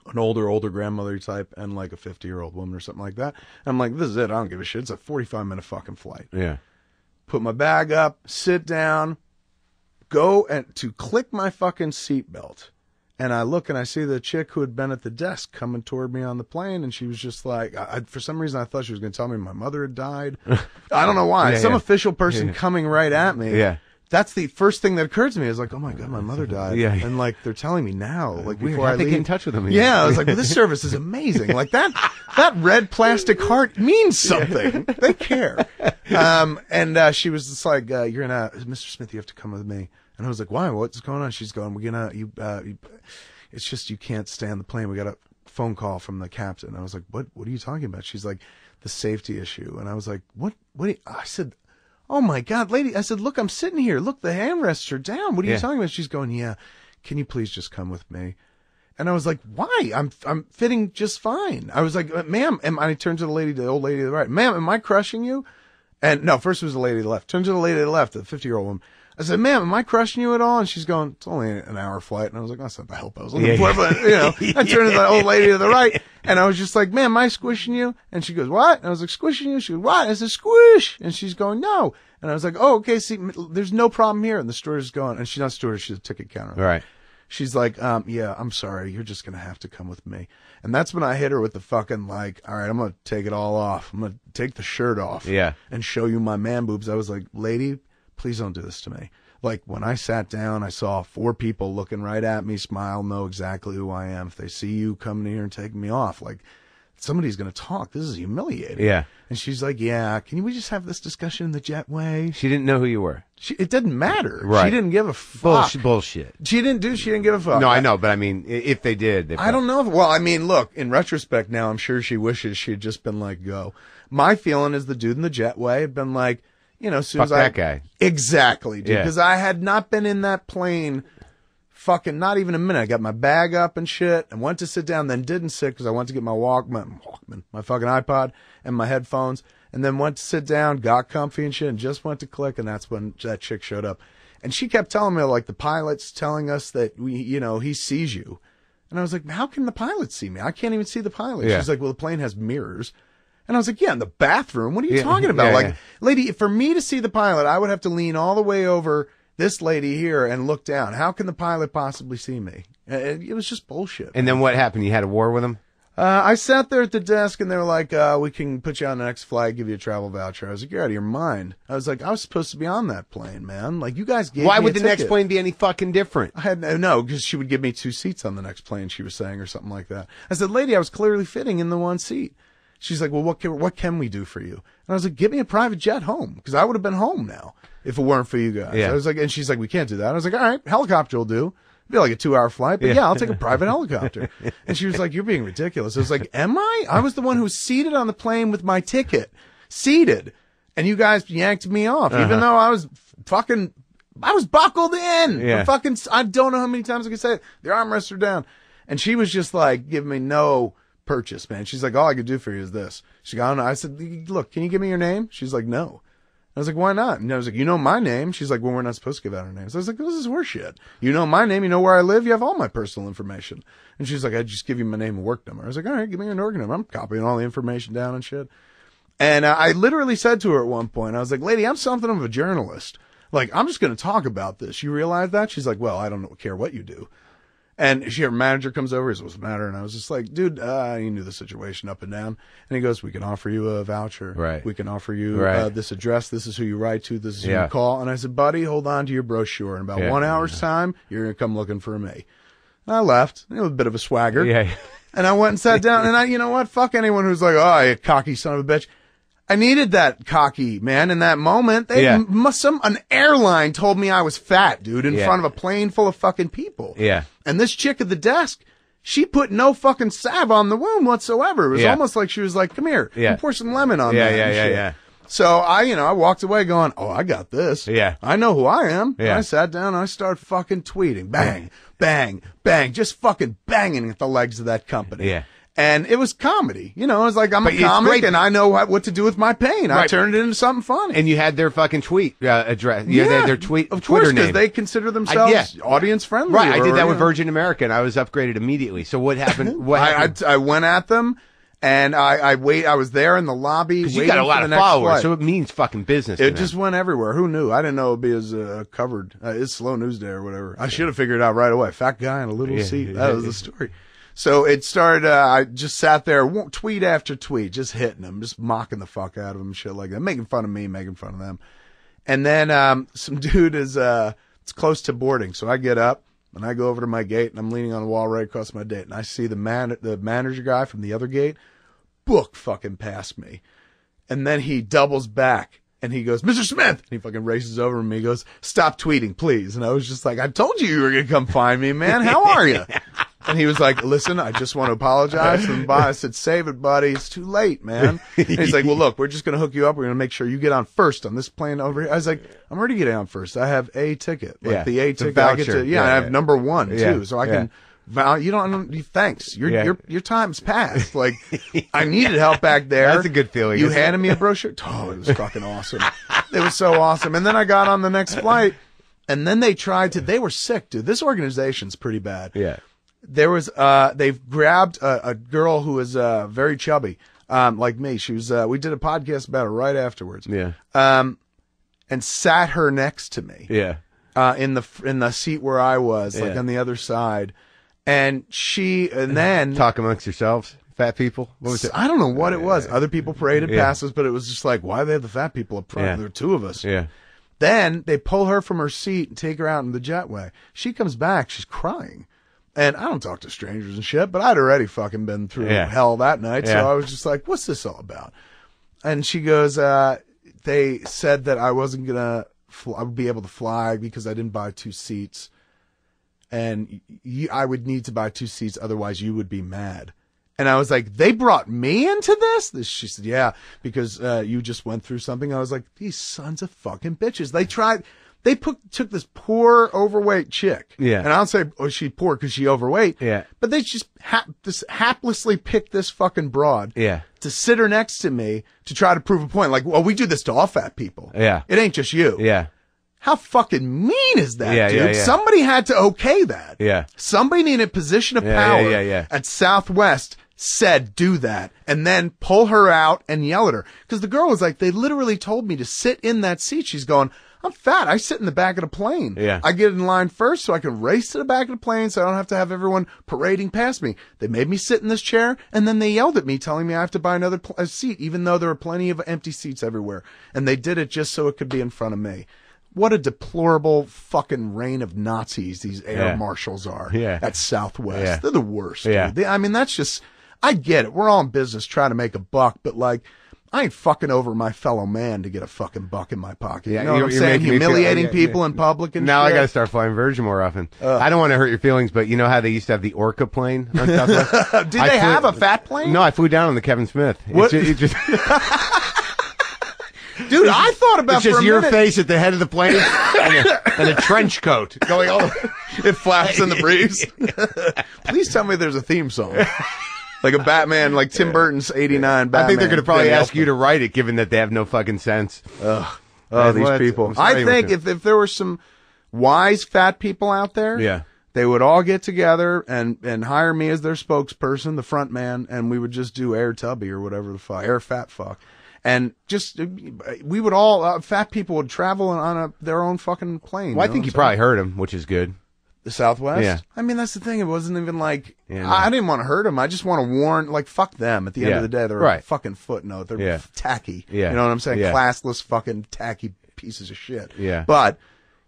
An older grandmother type and like a 50-year-old woman or something like that. And I'm like, this is it. I don't give a shit. It's a 45-minute fucking flight. Yeah. Put my bag up, sit down, go to click my fucking seatbelt. And I look and I see the chick who had been at the desk coming toward me on the plane. And she was just like, for some reason, I thought she was going to tell me my mother had died. I don't know why. Some official person coming right at me. Yeah. That's the first thing that occurred to me. I was like, oh my God, my mother died. Yeah. And like, they're telling me now, like before I leave. They get in touch with them. Yeah. I was like, well, this service is amazing. Like that red plastic heart means something. They care. And she was just like, Mr. Smith, you have to come with me. And I was like, why? What's going on? She's going, it's just, you can't stand the plane. We got a phone call from the captain. I was like, what are you talking about? She's like, the safety issue. And I was like, what? I said, oh my God, lady. I said, look, I'm sitting here. Look, the handrests are down. What are you talking about? She's going, yeah. Can you please just come with me? And I was like, why? I'm fitting just fine. I was like, ma'am, I turned to the old lady to the right. Ma'am, am I crushing you? And no, first it was the lady to the left. Turned to the lady to the left, the 50-year-old woman. I said, ma'am, am I crushing you at all? And she's going, it's only an hour flight. And I was like, that's not the help I was looking for. But, I turned to the old lady to the right. And I was just like, ma'am, am I squishing you? And she goes, what? And I was like, squishing you? She goes, what? I said, squish. And she's going, no. And I was like, oh, okay, see, there's no problem here. And the stewardess is going, and she's not a stewardess, she's a ticket counter. Right. She's like, yeah, I'm sorry. You're just going to have to come with me. And that's when I hit her with the fucking like, all right, I'm going to take it all off. I'm going to take the shirt off. Yeah. And show you my man boobs. I was like, lady, please don't do this to me. Like when I sat down, I saw 4 people looking right at me, smile, know exactly who I am. If they see you coming here and taking me off, like somebody's going to talk. This is humiliating. Yeah. And she's like, yeah, we just have this discussion in the jetway? She didn't know who you were. It didn't matter. Right. She didn't give a fuck. Bullshit. She didn't give a fuck. No, I know, but I mean, if they did. I don't know. Well, I mean, look, in retrospect now, I'm sure she wishes she had just been like, go. My feeling is the dude in the jetway had been like, as soon fuck as that guy. Exactly, dude. Because I had not been in that plane fucking not even a minute. I got my bag up and shit and went to sit down, then didn't sit because I went to get my Walkman, my fucking iPod and my headphones, and then went to sit down, got comfy and shit, and just went to click, and that's when that chick showed up. And she kept telling me, like, the pilot's telling us that he sees you. And I was like, how can the pilot see me? I can't even see the pilot. Yeah. She's like, well, the plane has mirrors. And I was like, yeah, in the bathroom. What are you talking about? Lady, for me to see the pilot, I would have to lean all the way over this lady here and look down. How can the pilot possibly see me? It was just bullshit. And then what happened? You had a war with him? I sat there at the desk and they were like, we can put you on the next flight, give you a travel voucher. I was like, you're out of your mind. I was like, I was supposed to be on that plane, man. Like, you guys gave me Why would a the next ticket. plane be any fucking different? I had no, because she would give me 2 seats on the next plane, she was saying, or something like that. I said, lady, I was clearly fitting in the one seat. She's like, well, what can we do for you? And I was like, give me a private jet home, because I would have been home now if it weren't for you guys. Yeah. I was like, and she's like, we can't do that. I was like, all right, helicopter will do. It'd be like a 2-hour flight, but yeah, I'll take a private helicopter. And she was like, you're being ridiculous. I was like, am I? I was the one who was seated on the plane with my ticket. Seated. And you guys yanked me off, even though I was buckled in. Yeah. I don't know how many times I can say it. The armrests are down. And she was just like, giving me no purchase, man. She's like, all I could do for you is this. She got on. I said, look, can you give me your name? She's like, no. I was like, why not? And I was like, you know my name? She's like, well, we're not supposed to give out our names. I was like, this is horseshit. You know my name, you know where I live, you have all my personal information. And she's like, I'd just give you my name and work number. I was like, all right, give me your work number. I'm copying all the information down and shit. And I literally said to her at one point, I was like, lady, I'm something of a journalist. Like, I'm just going to talk about this. You realize that? She's like, well, I don't care what you do. And her manager comes over, he says, what's the matter? And I was just like, dude, he knew the situation up and down. And he goes, we can offer you a voucher. Right. We can offer you Right. this address. This is who you write to. This is who you call. And I said, buddy, hold on to your brochure. In about 1 hour's time, you're going to come looking for me. And I left. It was a bit of a swagger. Yeah. And I went and sat down. And you know what? Fuck anyone who's like, oh, you cocky son of a bitch. I needed that cocky, man, in that moment. An airline told me I was fat, dude, in front of a plane full of fucking people. Yeah. And this chick at the desk, she put no fucking salve on the wound whatsoever. It was almost like she was like, come here, pour some lemon on that. Yeah. So I walked away going, oh, I got this. Yeah. I know who I am. Yeah. And I sat down and I started fucking tweeting. Bang, bang, bang. Just fucking banging at the legs of that company. Yeah. And it was comedy. You know, it was like, I'm a comic and I know what to do with my pain. I turned it into something funny. And you had their fucking tweet address. You had their tweet, of Twitter course, name. because they consider themselves audience friendly. Right. I did that with Virgin America and I was upgraded immediately. So what happened? I went at them and I was there in the lobby. Because you got a lot of followers, so it means fucking business. It just went everywhere. Who knew? I didn't know it'd be as covered. It's slow news day or whatever. I should have figured it out right away. Fat guy in a little seat. That was the story. So it started, I just sat there, tweet after tweet, just hitting them, just mocking the fuck out of them, shit like that, making fun of me, making fun of them. And then, some dude is, it's close to boarding. So I get up and I go over to my gate and I'm leaning on the wall right across my gate. And I see the manager guy from the other gate book fucking past me. And then he doubles back. And he goes, Mr. Smith! And he fucking races over to me. He goes, stop tweeting, please. And I was just like, I told you were going to come find me, man. How are you? And he was like, listen, I just want to apologize. And I said, save it, buddy. It's too late, man. And he's like, well, look, we're just going to hook you up. We're going to make sure you get on first on this plane over here. I was like, I'm already getting on first. I have a ticket. Like the A ticket. I get to, I have number one, too. So I can... You don't. Thanks. Your time's passed. Like, I needed help back there. That's a good feeling. You handed me a brochure. Oh, it was fucking awesome. It was so awesome. And then I got on the next flight, and then they tried to. They were sick, dude. This organization's pretty bad. Yeah. There was. They've grabbed a girl who was very chubby, like me. She was. We did a podcast about her right afterwards. Yeah. And sat her next to me. Yeah. In the seat where I was, like on the other side. And then talk amongst yourselves, fat people. What was it? I don't know what it was. Other people paraded past us, but it was just like, why do they have the fat people up front? There are two of us. Yeah. Then they pull her from her seat and take her out in the jetway. She comes back, she's crying. And I don't talk to strangers and shit, but I'd already fucking been through hell that night. So I was just like, what's this all about? And she goes, they said that I wasn't I would be able to fly because I didn't buy 2 seats. And I would need to buy 2 seats, otherwise you would be mad. And I was like, they brought me into this? She said, yeah, because you just went through something. I was like, these sons of fucking bitches. They took this poor, overweight chick. Yeah. And I don't say, oh, she's poor because she's overweight. Yeah. But they just haplessly picked this fucking broad. Yeah. To sit her next to me to try to prove a point. Like, well, we do this to all fat people. Yeah. It ain't just you. Yeah. How fucking mean is that, dude? Yeah. Somebody had to okay that. Yeah. Somebody in a position of power at Southwest said, do that, and then pull her out and yell at her. Because the girl was like, they literally told me to sit in that seat. She's going, I'm fat. I sit in the back of the plane. Yeah. I get in line first so I can race to the back of the plane so I don't have to have everyone parading past me. They made me sit in this chair, and then they yelled at me telling me I have to buy another seat, even though there were plenty of empty seats everywhere. And they did it just so it could be in front of me. What a deplorable fucking reign of Nazis these air marshals are at Southwest. Yeah. They're the worst. Yeah. Dude. I mean, that's just, I get it. We're all in business trying to make a buck, but like, I ain't fucking over my fellow man to get a fucking buck in my pocket. Yeah, you know what I'm saying? Humiliating people in public and now shit. I got to start flying Virgin more often. I don't want to hurt your feelings, but you know how they used to have the Orca plane on Southwest? Did they have a fat plane? No, I flew down on the Kevin Smith. What? It just Dude, I thought about it's just for a your minute. face at the head of the plane and a trench coat going all It flaps in the breeze. Please tell me there's a theme song. Like a Batman, like Tim Burton's 89 Batman. I think they're going to probably ask you to write it, given that they have no fucking sense. Ugh. Oh, Well, these people. I'm sorry I think if there were some wise fat people out there, Yeah. they would all get together and hire me as their spokesperson, the front man, and we would just do Air Tubby or whatever the fuck, Air Fat Fuck. And just, we would all, fat people would travel on their own fucking plane. Well, I think you probably heard him, which is good. The Southwest? Yeah. I mean, that's the thing. It wasn't even like, Yeah, no. I didn't want to hurt them. I just want to warn, like, fuck them. At the end Yeah. of the day, they're Right. a fucking footnote. They're Yeah. tacky. Yeah. You know what I'm saying? Yeah. Classless fucking tacky pieces of shit. Yeah. But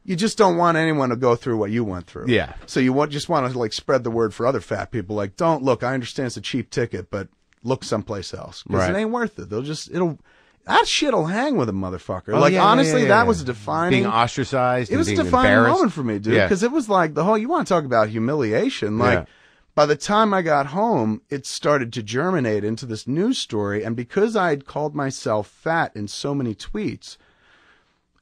you just don't want anyone to go through what you went through. Yeah. So you just want to, like, spread the word for other fat people. Like, don't look, I understand it's a cheap ticket, but look someplace else. Because Right. it ain't worth it. That shit'll hang with a motherfucker. Oh, like, yeah, yeah, honestly, yeah, that yeah. was a defining. Being ostracized. It was a and being defining embarrassed. moment for me, dude. Yeah. Because it was like you want to talk about humiliation. Like, Yeah. by the time I got home, it started to germinate into this news story. And because I had called myself fat in so many tweets,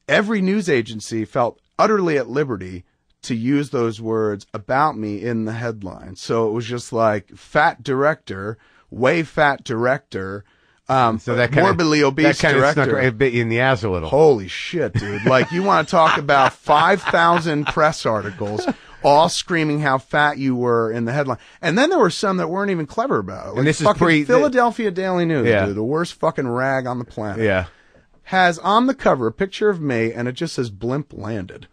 every news agency felt utterly at liberty to use those words about me in the headline. So it was just like fat director, way fat director, So that kinda, morbidly obese that kind director. of snuck it bit you in the ass a little. Holy shit, dude. Like, you want to talk about 5,000 press articles all screaming how fat you were in the headline. And then there were some that weren't even clever about it. Like, And this is fucking Philadelphia Daily News, Yeah. dude, the worst fucking rag on the planet, Yeah. has on the cover a picture of me, and it just says blimp landed.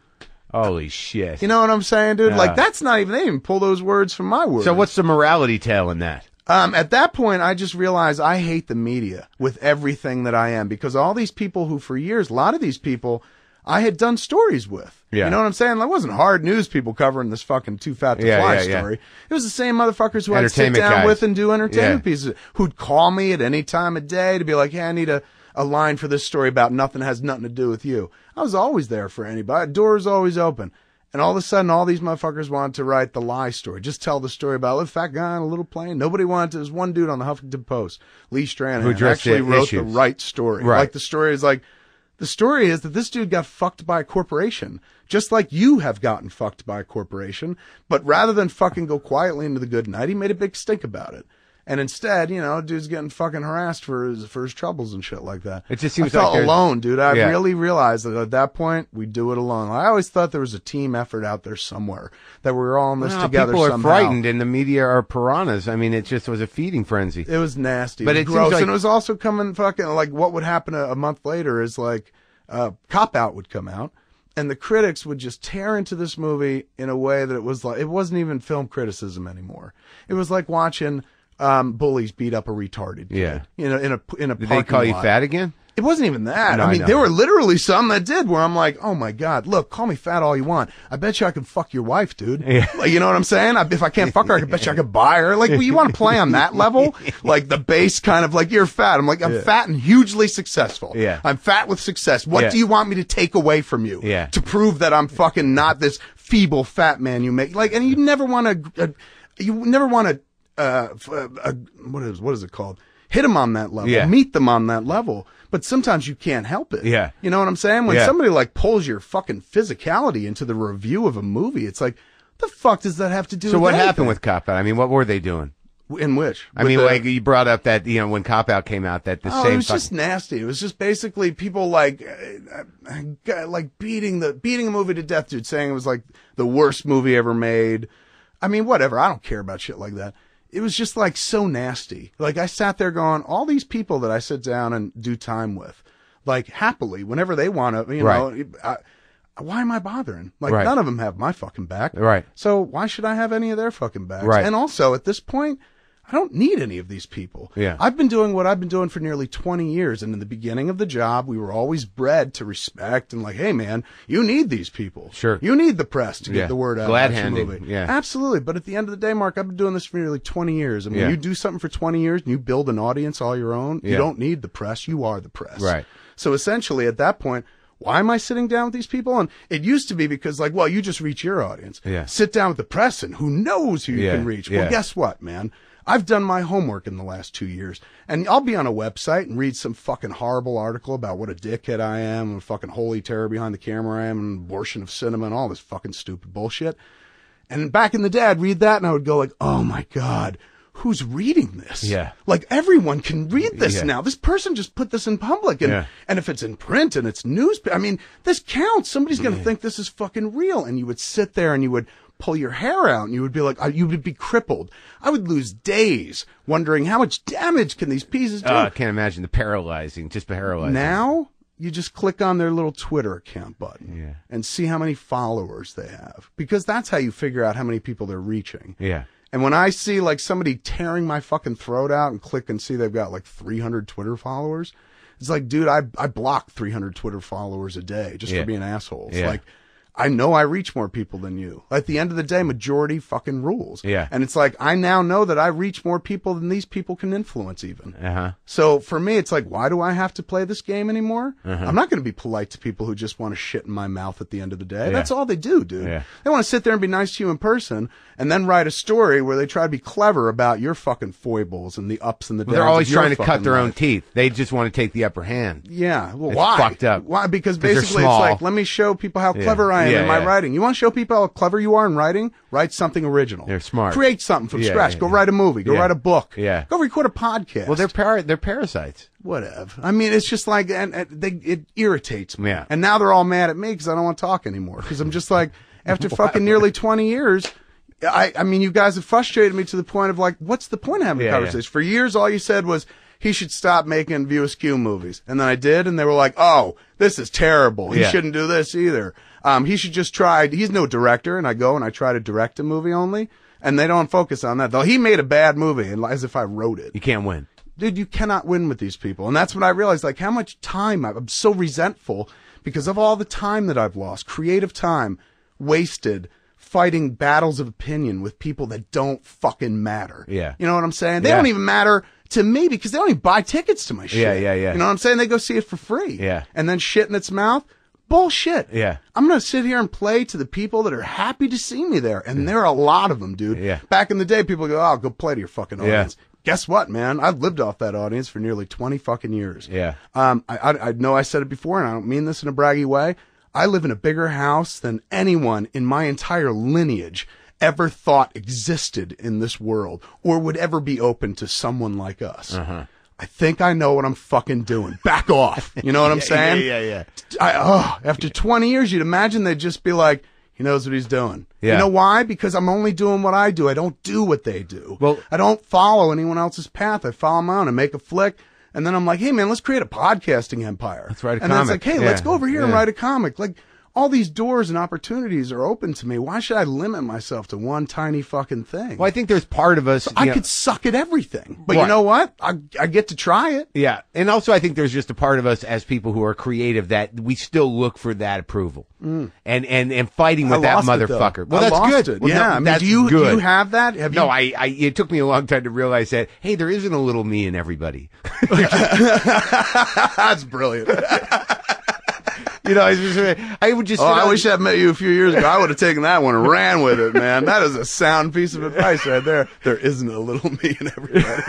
Holy shit. You know what I'm saying, dude? Yeah. Like, that's not even, they didn't even pull those words from my words. So what's the morality tale in that? At that point, I just realized I hate the media with everything that I am, because all these people who for years, a lot of these people I had done stories with. Yeah. You know what I'm saying? It wasn't hard news people covering this fucking Too Fat to Yeah, Fly yeah, yeah. story. It was the same motherfuckers who I'd sit Entertainment down guys. with and do entertainment Yeah. pieces, who'd call me at any time of day to be like, hey, I need a line for this story about nothing that has nothing to do with you. I was always there for anybody. Doors always open. And all of a sudden, all these motherfuckers wanted to write the lie story. Just tell the story about a fat guy on a little plane. Nobody wanted to. There's one dude on the Huffington Post, Lee Stranahan, Who addressed actually the wrote issues. the right story. Right. Like, the story is that this dude got fucked by a corporation, just like you have gotten fucked by a corporation. But rather than fucking go quietly into the good night, he made a big stink about it. And instead, you know, dude's getting fucking harassed for his troubles and shit like that. It just seems I felt like there's- alone, dude. I Yeah. really realized that at that point, we do it alone. I always thought there was a team effort out there somewhere, that we were all in this No, together people are somehow. frightened, and the media are piranhas. I mean, it just was a feeding frenzy. It was nasty. But It it was seems gross. like- And it was also coming fucking, like, what would happen a month later is, like, Cop Out would come out, and the critics would just tear into this movie in a way that it was like, it wasn't even film criticism anymore. It was like watching bullies beat up a retarded kid. Yeah. You know, in a Did they parking call you lot. fat again? It wasn't even that. No, I I mean, know. there were literally some that did, where I'm like, oh my God, look, call me fat all you want. I bet you I can fuck your wife, dude. Yeah. Like, you know what I'm saying? If I can't fuck her, I bet you I could buy her. Like, well, you want to play on that level? Like, the base kind of like, you're fat. I'm like, I'm fat and hugely successful. Yeah. I'm fat with success. What Yeah. do you want me to take away from you? Yeah. To prove that I'm fucking not this feeble fat man you make. Like, and you never want to, what is it called? Hit them on that level. Yeah. Meet them on that level. But sometimes you can't help it. Yeah. You know what I'm saying? When Yeah. somebody like pulls your fucking physicality into the review of a movie, it's like, the fuck does that have to do So with what anything? happened with Cop Out? I mean, what were they doing? In which? I With mean, the- like you brought up that, you know, when Cop Out came out, that the Oh, same it was fucking- just nasty. It was just basically people like beating a movie to death, dude, saying it was like the worst movie ever made. I mean, whatever. I don't care about shit like that. It was just like so nasty. Like, I sat there going, all these people that I sit down and do time with, like, happily, whenever they want to, you know, why am I bothering? Like, Right. none of them have my fucking back. Right. So why should I have any of their fucking backs? Right. And also, at this point, I don't need any of these people. Yeah. I've been doing what I've been doing for nearly 20 years. And in the beginning of the job, we were always bred to respect and like, hey, man, you need these people. Sure. You need the press to Yeah. get the word out Glad about your handing. movie. Yeah. Absolutely. But at the end of the day, Mark, I've been doing this for nearly 20 years. And when Yeah. you do something for 20 years and you build an audience all your own, Yeah. you don't need the press. You are the press. Right. So essentially, at that point, why am I sitting down with these people? And it used to be because, like, well, you just reach your audience. Yeah. Sit down with the press, and who knows who you Yeah. can reach. Yeah. Well, guess what, man? I've done my homework in the last 2 years. And I'll be on a website and read some fucking horrible article about what a dickhead I am, and a fucking holy terror behind the camera I am, and abortion of cinema, and all this fucking stupid bullshit. And back in the day, I'd read that, and I would go like, oh, my God. who's reading this? Yeah. Like, everyone can read this Yeah. now. This person just put this in public. And if it's in print and it's newspaper, I mean, this counts. Somebody's going to think this is fucking real. And you would sit there and you would pull your hair out and you would be like, you would be crippled. I would lose days wondering how much damage can these pieces do. I can't imagine the paralyzing, just paralyzing. Now, you just click on their little Twitter account button and see how many followers they have. Because that's how you figure out how many people they're reaching. Yeah. And when I see like somebody tearing my fucking throat out and click and see they've got like 300 Twitter followers, it's like, dude, I block 300 Twitter followers a day just for being assholes. Yeah. Like, I know I reach more people than you. At the end of the day, majority fucking rules. Yeah. And it's like, I now know that I reach more people than these people can influence even. So for me, it's like, why do I have to play this game anymore? I'm not going to be polite to people who just want to shit in my mouth at the end of the day. That's all they do, dude. They want to sit there and be nice to you in person and then write a story where they try to be clever about your fucking foibles and the ups and the downs. They're always of your trying to cut fucking their own life. teeth. They just want to take the upper hand. Yeah. Well, It's why? fucked up. Why? Because they're basically it's small. like, let me show people how clever I am in my writing. You want to show people how clever you are in writing? Write something original. They're smart. Create something from scratch. Go write a movie. Go write a book. Yeah. Go record a podcast. Well, they're parasites. Whatever. I mean, it's just like, and it irritates me. Yeah. And now they're all mad at me because I don't want to talk anymore. Because I'm just like, after fucking nearly 20 years, I mean, you guys have frustrated me to the point of like, what's the point of having a conversation? For years, all you said was, he should stop making View Askew movies. And then I did, and they were like, oh, this is terrible. He shouldn't do this either. He should just try, he's no director, and I go and I try to direct a movie only, and they don't focus on that. Though he made a bad movie, and as if I wrote it. You can't win. Dude, you cannot win with these people. And that's when I realized, like, how much time I'm so resentful because of all the time that I've lost, creative time, wasted, fighting battles of opinion with people that don't fucking matter. Yeah. You know what I'm saying? They don't even matter to me because they don't even buy tickets to my shit. Yeah. You know what I'm saying? They go see it for free. Yeah. And then shit in its mouth. Bullshit. Yeah. I'm going to sit here and play to the people that are happy to see me there. And there are a lot of them, dude. Yeah. Back in the day, people go, oh, go play to your fucking audience. Guess what, man? I've lived off that audience for nearly 20 fucking years. Yeah. I know I said it before, and I don't mean this in a braggy way. I live in a bigger house than anyone in my entire lineage ever thought existed in this world or would ever be open to someone like us. I think I know what I'm fucking doing. Back off. You know what I'm saying? Yeah. After 20 years, you'd imagine they'd just be like, he knows what he's doing. Yeah. You know why? Because I'm only doing what I do. I don't do what they do. Well, I don't follow anyone else's path. I follow my own. I make a flick. And then I'm like, hey, man, let's create a podcasting empire. Let's write a and then it's comic. like, hey, let's go over here and Yeah. write a comic. Like, all these doors and opportunities are open to me. Why should I limit myself to one tiny fucking thing? Well, I think there's part of us. I could suck at everything. But Right. you know what? I get to try it. Yeah. And also, I think there's just a part of us as people who are creative that we still look for that approval. And fighting with that lost it, though. motherfucker. Well, I that's lost good. it. Well, Yeah. no, I mean, that's do you good. have that? Have No, you? it took me a long time to realize that, hey, there isn't a little me in everybody. That's brilliant. You know, I would just. Oh, I wish I'd met you a few years ago. I would have taken that one and ran with it, man. That is a sound piece of advice right there. There isn't a little me in everybody.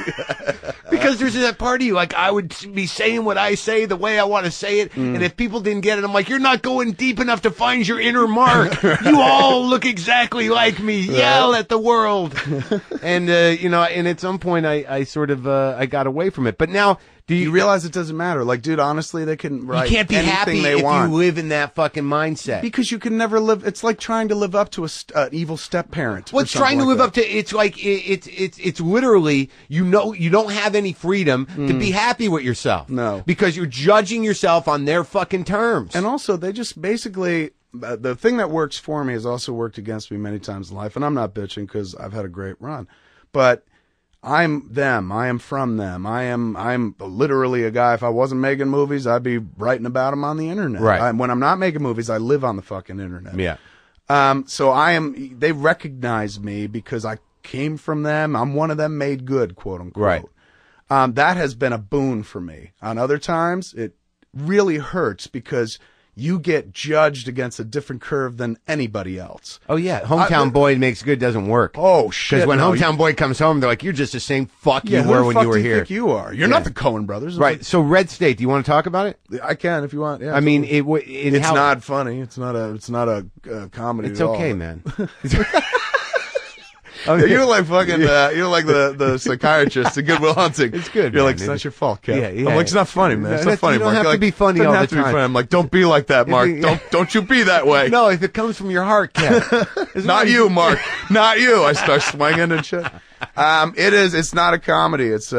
Because there's that part of you, like, I would be saying what I say the way I want to say it, and if people didn't get it, I'm like, you're not going deep enough to find your inner Mark. You all look exactly like me. Yell at the world. And, you know, and at some point I sort of, I got away from it. But now, do You realize it doesn't matter. Like, dude, honestly, they can write you can't be anything happy they if want. you live in that fucking mindset. Because you can never live. It's like trying to live up to an evil step parent. Well, it's trying to live up to. It's like it's literally you don't have any freedom to be happy with yourself. No, because you're judging yourself on their fucking terms. And also, they just basically the thing that works for me has also worked against me many times in life. And I'm not bitching because I've had a great run, but I'm them. I am from them. I'm literally a guy. If I wasn't making movies, I'd be writing about them on the internet. Right. When I'm not making movies, I live on the fucking internet. Yeah. So they recognize me because I came from them. I'm one of them made good, quote unquote. Right. That has been a boon for me. On other times, it really hurts because you get judged against a different curve than anybody else. Oh yeah, Hometown Boy makes good doesn't work. Oh shit! Because when Hometown Boy comes home, they're like, "You're just the same fuck you were when you were here." Think you are. You're not the Coen brothers, right? So Red State, do you want to talk about it? I can if you want. Yeah. I mean, it's not funny. It's not a comedy. It's at okay, all. man. You're like fucking. You're like the psychiatrist in Good Will Hunting. It's good. You're man. like, it's not your fault, Kev. Yeah, yeah. I'm like, it's not funny, man. It's not funny, You don't Mark. have You're to like, be funny doesn't all have the to be time. funny. I'm like, don't be like that, Mark. you- Don't you be that way. No, if it comes from your heart, Kev. It's Not you, Mark. Not you. I start swinging and shit. It's not a comedy. It's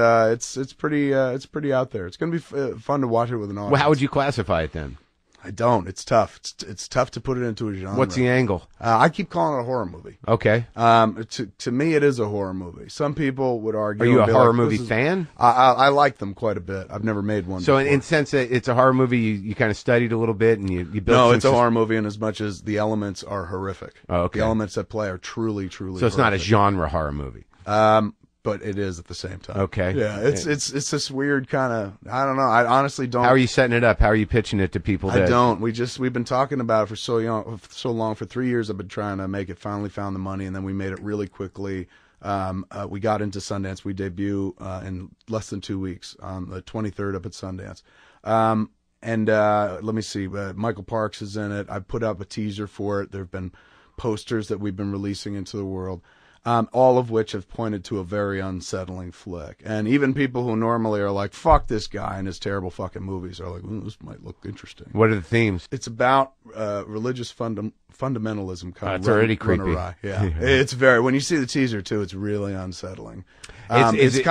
pretty out there. It's gonna be fun to watch it with an audience. Well, how would you classify it then? I don't. It's tough. It's tough to put it into a genre. What's the angle? I keep calling it a horror movie. Okay. To me, it is a horror movie. Some people would argue. Are you a and be horror like, movie this is- fan? I like them quite a bit. I've never made one. So before. in sense that it's a horror movie, you kind of studied a little bit and you built. No, some it's a horror movie in as much as the elements are horrific. Oh, okay. The elements at play are truly. So it's not a genre horror movie. But it is at the same time. Okay. Yeah, it's this weird kind of, I don't know. I honestly don't. How are you setting it up? How are you pitching it to people? I don't. We've been talking about it for so long. For 3 years, I've been trying to make it. Finally found the money, and then we made it really quickly. We got into Sundance. We debut in less than 2 weeks on the 23rd up at Sundance. Let me see. Michael Parks is in it. I put up a teaser for it. There have been posters that we've been releasing into the world. All of which have pointed to a very unsettling flick. And even people who normally are like, fuck this guy and his terrible fucking movies are like, this might look interesting. What are the themes? It's about religious fundamentalism kind It's of already run creepy. awry. Yeah. It's very, when you see the teaser too, it's really unsettling. It's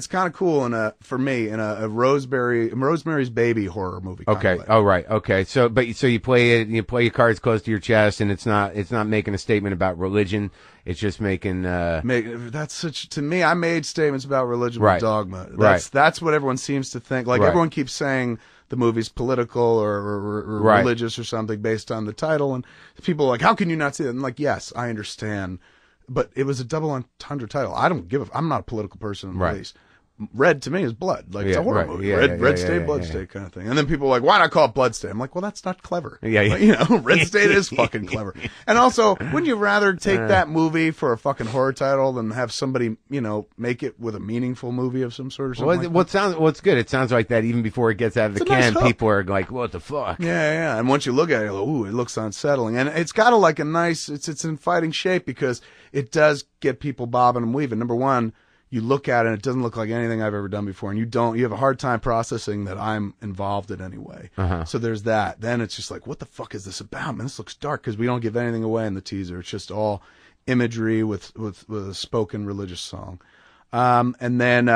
kind of cool for me in a Rosemary's Baby horror movie. Kind Okay. of way. Oh, right. Okay. So you play it. You play your cards close to your chest, and it's not making a statement about religion. It's just making. To me. I made statements about religion Right. with Dogma. Right. That's what everyone seems to think. Like Right. everyone keeps saying the movie's political or Right. religious or something based on the title, and people are like, how can you not see that? And I'm like, yes, I understand, but it was a double entendre title. I don't give a. I'm not a political person in the Right. least. Red to me is blood. Like it's Yeah, a horror right. movie. Yeah, Red yeah, state, yeah, blood yeah. state kind of thing. And then people are like, why not call it blood state? I'm like, well, that's not clever. Yeah, yeah. Like, you know, red state is fucking clever. And also, wouldn't you rather take that movie for a fucking horror title than have somebody, make it with a meaningful movie of some sort or something? What's good? It sounds like that even before it gets out of the It's a nice can, hook. people are like, "What the fuck?" Yeah. And once you look at it, you're like, ooh, it looks unsettling. And it's got a nice, it's in fighting shape because it does get people bobbing and weaving. Number one, you look at it and it doesn't look like anything I've ever done before. And you have a hard time processing that I'm involved in any way. Uh-huh. So there's that. Then it's just like, what the fuck is this about? Man, this looks dark because we don't give anything away in the teaser. It's just all imagery with a spoken religious song. And then,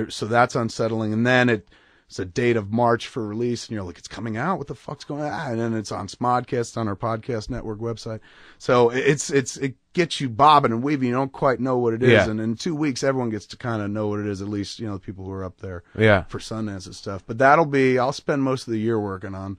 so that's unsettling. And then it's a date of March for release, and you're like, it's coming out. What the fuck's going on? And then it's on Smodcast, on our podcast network website. So it gets you bobbing and weaving. You don't quite know what it is. Yeah. And in 2 weeks, everyone gets to kind of know what it is. At least, the people who are up there for Sundance and stuff. But I'll spend most of the year working on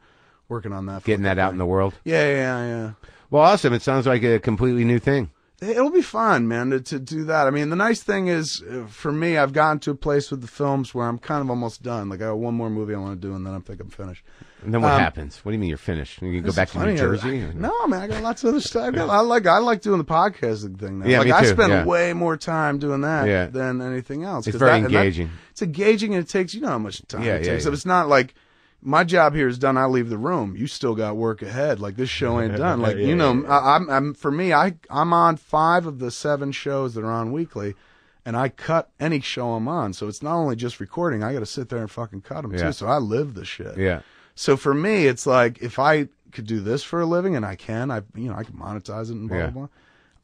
that. Getting that out in the world. Yeah. Well, awesome. It sounds like a completely new thing. It'll be fun, man, to do that. I mean, the nice thing is, for me, I've gotten to a place with the films where I'm kind of almost done. Like, I have one more movie I want to do, and then I think I'm finished. And then what happens? What do you mean you're finished? You go back to New Jersey? No, man, I got lots of other stuff. I like doing the podcasting thing now. Yeah, like me I too, spend yeah. way more time doing that than anything else. It's 'Cause very and that- engaging. it's engaging, and it takes, how much time Yeah, it yeah, takes. yeah. So it's not like my job here is done. I leave the room. You still got work ahead. Like, this show ain't done. Like, I'm on 5 of the 7 shows that are on weekly, and I cut any show I'm on. So it's not only just recording. I got to sit there and fucking cut them Yeah. too. So I live the shit. Yeah. So for me, it's like, if I could do this for a living, and I can monetize it and blah, Yeah. blah, blah.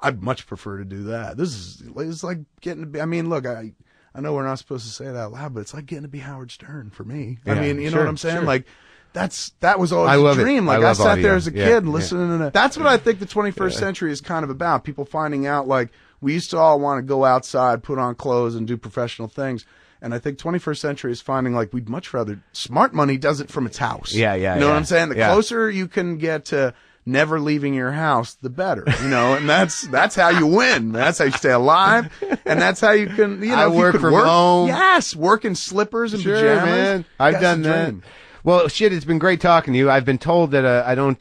I'd much prefer to do that. It's like getting to be, look, I know we're not supposed to say it out loud, but it's like getting to be Howard Stern for me. Yeah, you know sure, what I'm saying? sure. Like, that was always I a love it. dream. Like, I I love sat audio. there as a Yeah, kid yeah. listening to that. That's what I think the 21st century is kind of about. People finding out, like, we used to all want to go outside, put on clothes, and do professional things. And I think 21st century is finding, like, we'd much rather, smart money does it from its house. Yeah. You know what I'm saying? The Yeah. closer you can get to never leaving your house, the better, and that's how you win. That's how you stay alive, and that's how you can, I if you work could from work, home. Yes, work in slippers and Sure, pajamas. man. I've That's done the that. dream. Well, shit, it's been great talking to you. I've been told that I don't,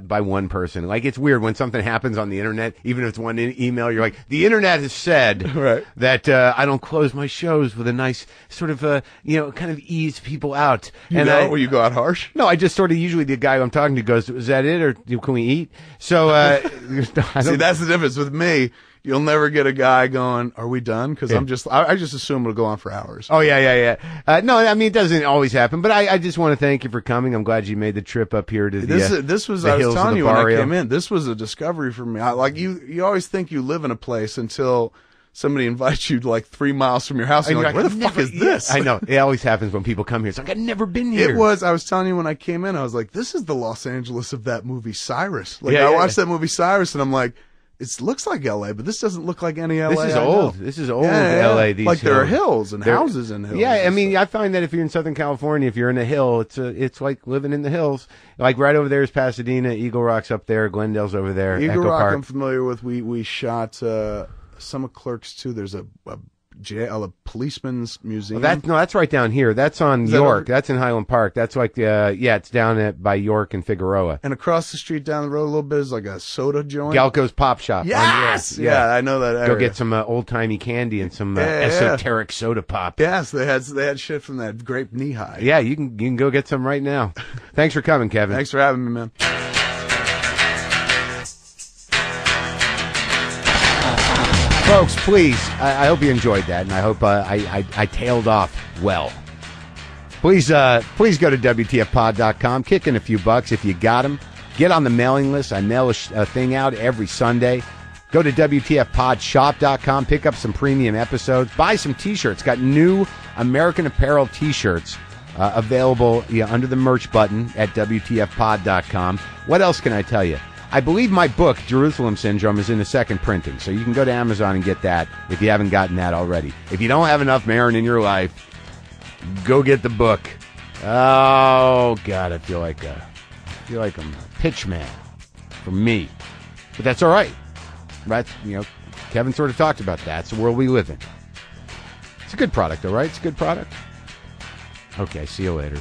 by one person. Like, it's weird when something happens on the internet, even if it's one email, you're like, the internet has said Right. that I don't close my shows with a nice sort of, kind of ease people out. Will you go out harsh? No, I just sort of, usually the guy I'm talking to goes, is that it, or can we eat? So, I don't, See, that's the difference with me. You'll never get a guy going, "Are we done?" Because I just assume it'll go on for hours. Oh yeah. No, I mean it doesn't always happen, but I just want to thank you for coming. I'm glad you made the trip up here to This was the I was hills of telling the you when I barrio. came in. This was a discovery for me. You always think you live in a place until somebody invites you like 3 miles from your house, and you're like, "Where the fuck is this?" I know it always happens when people come here. It's like I've never been here. It was. I was telling you when I came in, I was like, "This is the Los Angeles of that movie Cyrus." Like Yeah, I yeah, watched that movie Cyrus, and I'm like, "It looks like L.A., but this doesn't look like any L.A." This is I old. know. This is old Yeah. L.A. These like there are hills. hills and houses in hills. Yeah, I and mean, stuff. I find that if you're in Southern California, if you're in a hill, it's like living in the hills. Like right over there is Pasadena, Eagle Rock's up there, Glendale's over there, Eagle Echo Rock, Park. I'm familiar with. We shot some of Clerks too. There's a policeman's museum. That's right down here. That's on that York. over- That's in Highland Park. That's like it's down by York and Figueroa. and across the street down the road a little bit is like a soda joint. Galco's Pop Shop. on Yes, York. yeah, I know that area. Go get some old timey candy and some esoteric soda pop. Yes, they had shit from that grape knee high. Yeah, you can go get some right now. Thanks for coming, Kevin. Thanks for having me, man. Folks, please, I hope you enjoyed that, and I hope I tailed off well. Please go to WTFpod.com, kick in a few bucks if you got them. Get on the mailing list. I mail a thing out every Sunday. Go to WTFpodshop.com, pick up some premium episodes, buy some T-shirts. Got new American Apparel T-shirts available under the merch button at WTFpod.com. What else can I tell you? I believe my book, Jerusalem Syndrome, is in the second printing, so you can go to Amazon and get that if you haven't gotten that already. If you don't have enough Maron in your life, go get the book. Oh God, I feel like I'm a pitch man for me, but that's all right. Right? Kevin sort of talked about that. It's the world we live in. It's a good product, though, right? It's a good product. Okay, see you later.